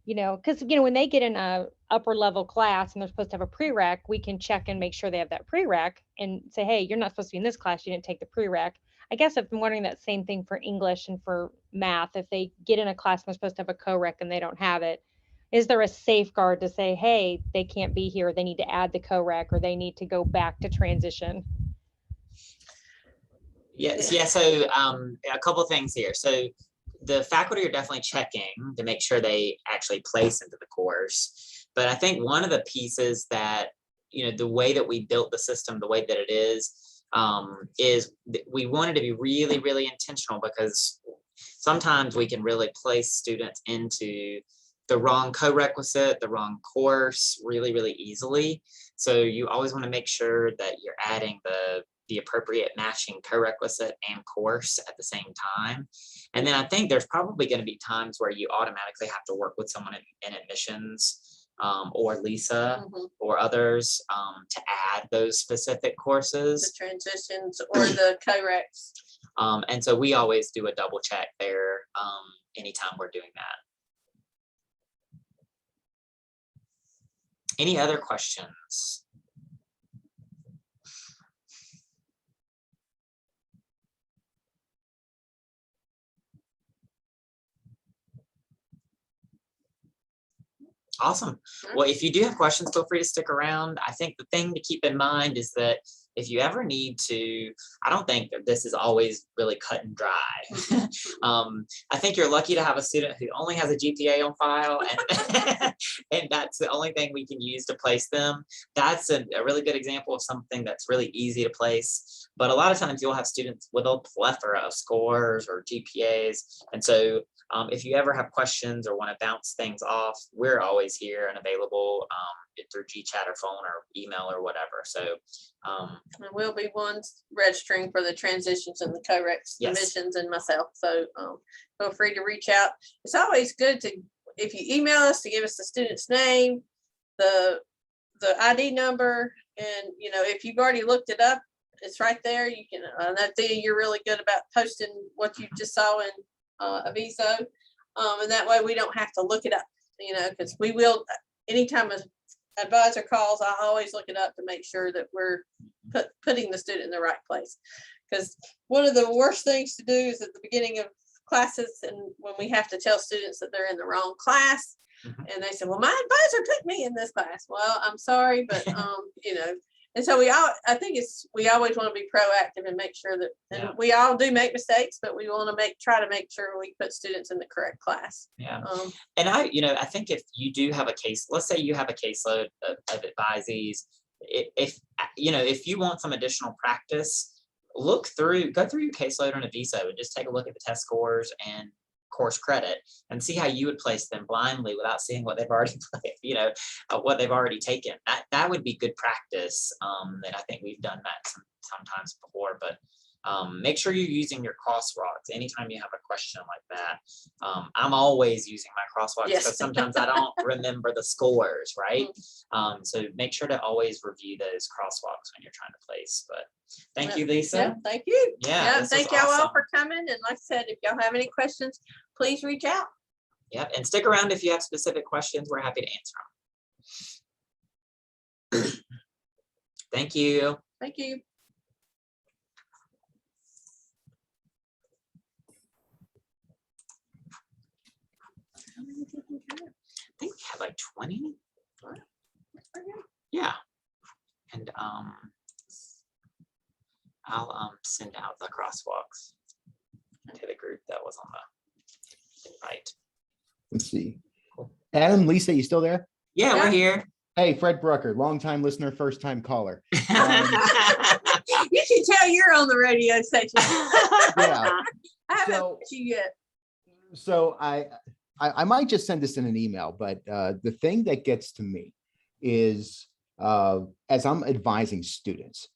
because, when they get in a upper level class and they're supposed to have a prereq, we can check and make sure they have that prereq and say, hey, you're not supposed to be in this class. You didn't take the prereq. I guess I've been wondering that same thing for English and for math. If they get in a class and they're supposed to have a co-req and they don't have it, is there a safeguard to say, hey, they can't be here, they need to add the co-req, or they need to go back to transition? Yes, yeah. So a couple things here. So the faculty are definitely checking to make sure they actually place into the course. But I think one of the pieces that, the way that we built the system, the way that it is we wanted to be really, really intentional, because sometimes we can really place students into the wrong co-requisite, the wrong course really, really easily. So you always want to make sure that you're adding the appropriate matching co-requisite and course at the same time. And then I think there's probably going to be times where you automatically have to work with someone in admissions, or Lisa or others, to add those specific courses. The transitions or the co-reqs. And so we always do a double check there anytime we're doing that. Any other questions? Awesome. Well, if you do have questions, feel free to stick around. I think the thing to keep in mind is that if you ever need to, I don't think that this is always really cut and dry. I think you're lucky to have a student who only has a GPA on file, and and that's the only thing we can use to place them. That's a really good example of something that's really easy to place. But a lot of times you'll have students with a plethora of scores or GPAs. And so if you ever have questions or want to bounce things off, we're always here and available through GChat or phone or email or whatever. So And we'll be ones registering for the transitions and the corrects Yes. submissions and myself. So feel free to reach out. It's always good to, if you email us, to give us the student's name, the ID number, and if you've already looked it up, it's right there. You can, that thing, you're really good about posting what you just saw in Aviso. And that way we don't have to look it up, because we will, anytime an advisor calls, I always look it up to make sure that we're putting the student in the right place. Because one of the worst things to do is at the beginning of classes, and when we have to tell students that they're in the wrong class, and they say, well, my advisor put me in this class. Well, I'm sorry, but and so we always want to be proactive and make sure that, and we all do make mistakes, but we want to try to make sure we put students in the correct class. Yeah. And I think if you do have a case, let's say you have a caseload of advisees, if you want some additional practice, go through your caseload on Aviso and just take a look at the test scores and course credit and see how you would place them blindly without seeing what they've already what they've already taken. That would be good practice. And I think we've done that sometimes before, but make sure you're using your crosswalks anytime you have a question like that. I'm always using my crosswalks because sometimes I don't remember the scores, right? So make sure to always review those crosswalks when you're trying to place. But thank you, Lisa. Yeah, thank you. Yeah, thank y'all all for coming. And like I said, if y'all have any questions, please reach out. Yep, and stick around if you have specific questions. We're happy to answer them. Thank you. Thank you. I think we have like 20. Yeah. And I'll send out the crosswalks to the group that was on the invite. Let's see. Adam, Lisa, you still there? Yeah, we're here. Hey, Fred Brucker, longtime listener, first time caller. You should tell you're on the radio station. Yeah. I haven't met you yet. So I might just send this in an email, but the thing that gets to me is as I'm advising students,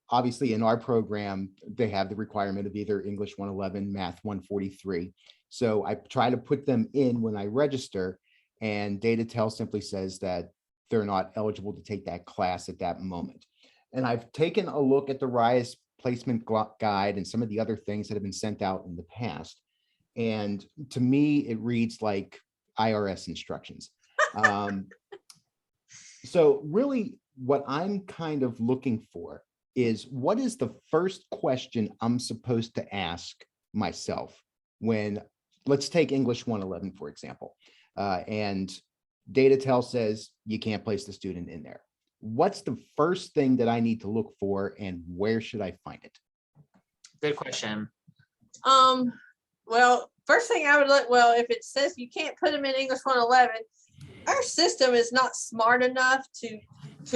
obviously in our program, they have the requirement of either English 111, Math 143. So I try to put them in when I register, and DataTel simply says that they're not eligible to take that class at that moment. And I've taken a look at the RISE placement guide and some of the other things that have been sent out in the past. And to me, it reads like IRS instructions. So really what I'm kind of looking for is, what is the first question I'm supposed to ask myself when, let's take English 111, for example, and DataTel says you can't place the student in there. What's the first thing that I need to look for, and where should I find it? Good question. Well, first thing I would look, well, if it says you can't put them in English 111, our system is not smart enough to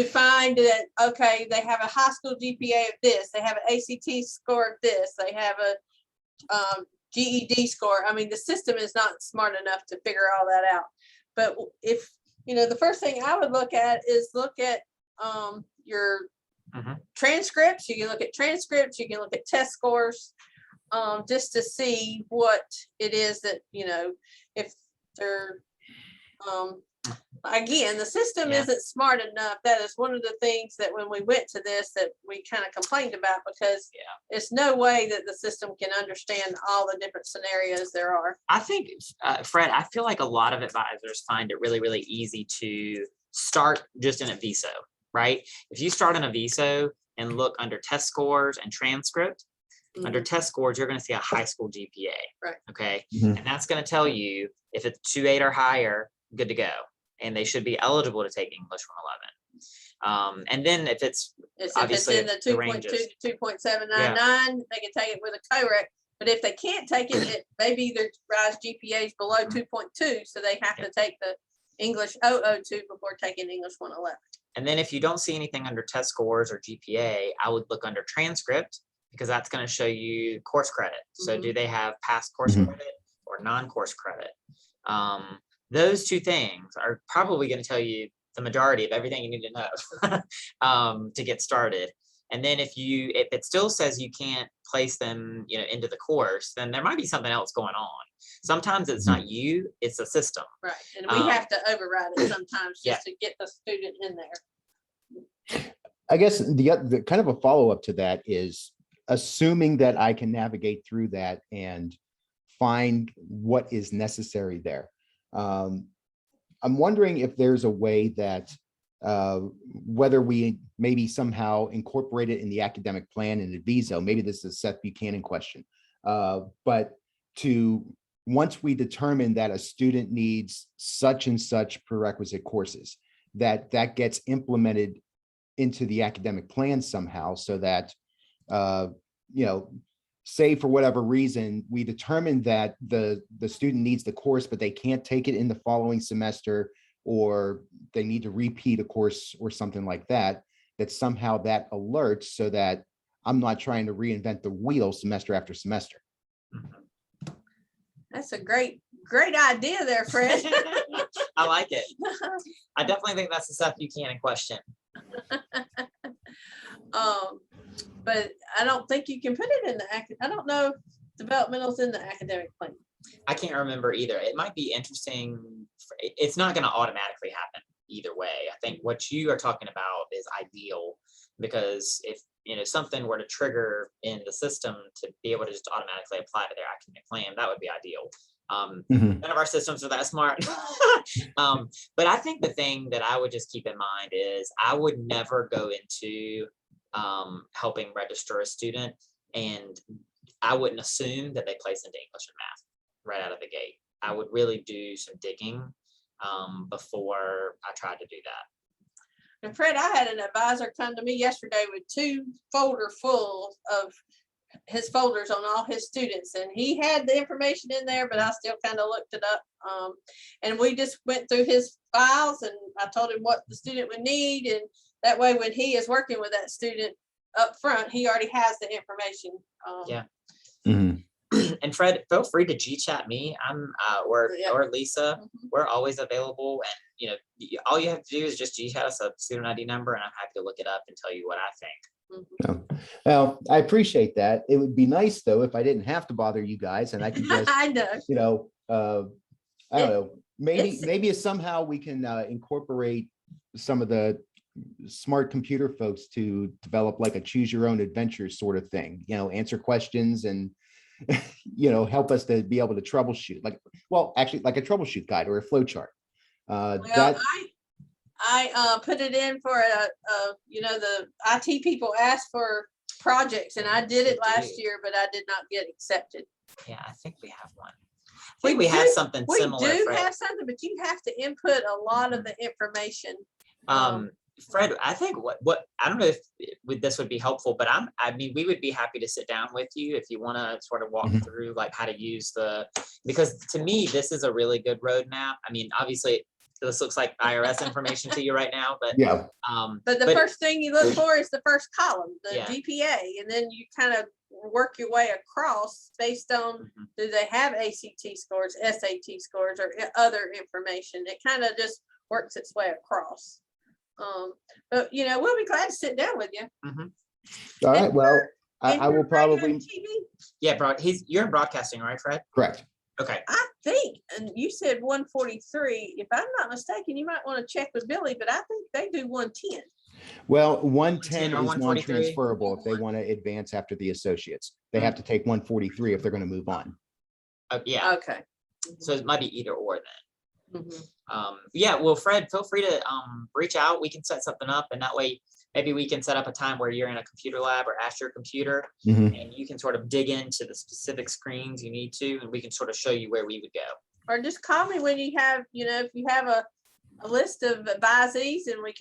find that, okay, they have a high school GPA of this, they have an ACT score of this, they have a GED score. I mean, the system is not smart enough to figure all that out. But if, the first thing I would look at is your transcripts. You can look at transcripts, you can look at test scores, just to see what it is that, if they're, again, the system isn't smart enough. That is one of the things that when we went to this that we kind of complained about, because it's no way that the system can understand all the different scenarios there are. I think, Fred, I feel like a lot of advisors find it really, really easy to start just in Aviso, right? If you start in Aviso and look under test scores and transcript, under test scores, you're going to see a high school GPA. Right. Okay. And that's going to tell you if it's 2.8 or higher, good to go. And they should be eligible to take English 111. And then if it's If it's obviously in the the 2.2 ranges. to 2.799, they can take it with a co-rec. But if they can't take it, maybe their RISE GPA is below 2.2, so they have to take the English 002 before taking English 111. And then if you don't see anything under test scores or GPA, I would look under transcript, because that's going to show you course credit. So do they have past course credit or non-course credit? Those two things are probably going to tell you the majority of everything you need to know to get started. And then if it still says you can't place them, into the course, then there might be something else going on. Sometimes it's not you, it's the system. Right, and we have to override it sometimes just to get the student in there. I guess the kind of a follow-up to that is assuming that I can navigate through that and find what is necessary there. I'm wondering if there's a way that whether we maybe somehow incorporate it in the academic plan and the VISO, maybe this is a Seth Buchanan question, but once we determine that a student needs such and such prerequisite courses, that gets implemented into the academic plan somehow, so that, say for whatever reason, we determine that the student needs the course, but they can't take it in the following semester, or they need to repeat a course or something like that, that somehow that alerts so that I'm not trying to reinvent the wheel semester after semester. That's a great idea there, Fred. I like it. I definitely think that's the Seth Buchanan question. But I don't think you can put it in I don't know if developmental's in the academic plan. I can't remember either. It might be interesting. It's not going to automatically happen either way. I think what you are talking about is ideal, because if something were to trigger in the system to be able to just automatically apply to their academic plan, that would be ideal. None of our systems are that smart. But I think the thing that I would just keep in mind is I would never go into helping register a student, and I wouldn't assume that they place into English and math right out of the gate. I would really do some digging before I tried to do that. And Fred, I had an advisor come to me yesterday with 2 folders full of his folders on all his students, and he had the information in there, but I still kind of looked it up. And we just went through his files, and I told him what the student would need, and that way when he is working with that student up front, he already has the information. Yeah. And Fred, feel free to G-chat me. I'm or Lisa. We're always available, and all you have to do is just G-chat us a student ID number, and I'm happy to look it up and tell you what I think. Well, I appreciate that. It would be nice though if I didn't have to bother you guys, and I could just, I know. I don't know, maybe somehow we can incorporate some of the smart computer folks to develop like a choose your own adventure sort of thing, answer questions and help us to be able to troubleshoot, actually like a troubleshoot guide or a flow chart. I put it in for the IT people asked for projects, and I did it last year, but I did not get accepted. Yeah, I think we have one. I think we have something similar. We do have something, but you have to input a lot of the information. Fred, I think what I don't know if this would be helpful, but we would be happy to sit down with you if you want to sort of walk through like how to use because to me, this is a really good roadmap. Obviously this looks like IRS information to you right now, but yeah. But the first thing you look for is the first column, the GPA, and then you kind of work your way across based on do they have ACT scores, SAT scores, or other information. It kind of just works its way across. But we'll be glad to sit down with you. All right. Well, I will probably. Yeah, you're in broadcasting, right, Fred? Correct. Okay. I think, and you said 143. If I'm not mistaken, you might want to check with Billy, but I think they do 110. Well, 110 or is 143? non-transferable if they want to advance after the associates. They have to take 143 if they're going to move on. Yeah. Okay. So it might be either or then. Yeah, well, Fred, feel free to reach out. We can set something up, and that way maybe we can set up a time where you're in a computer lab or at your computer, and you can sort of dig into the specific screens you need to, and we can sort of show you where we would go. Or just call me when you have, if you have a list of advisees, and we can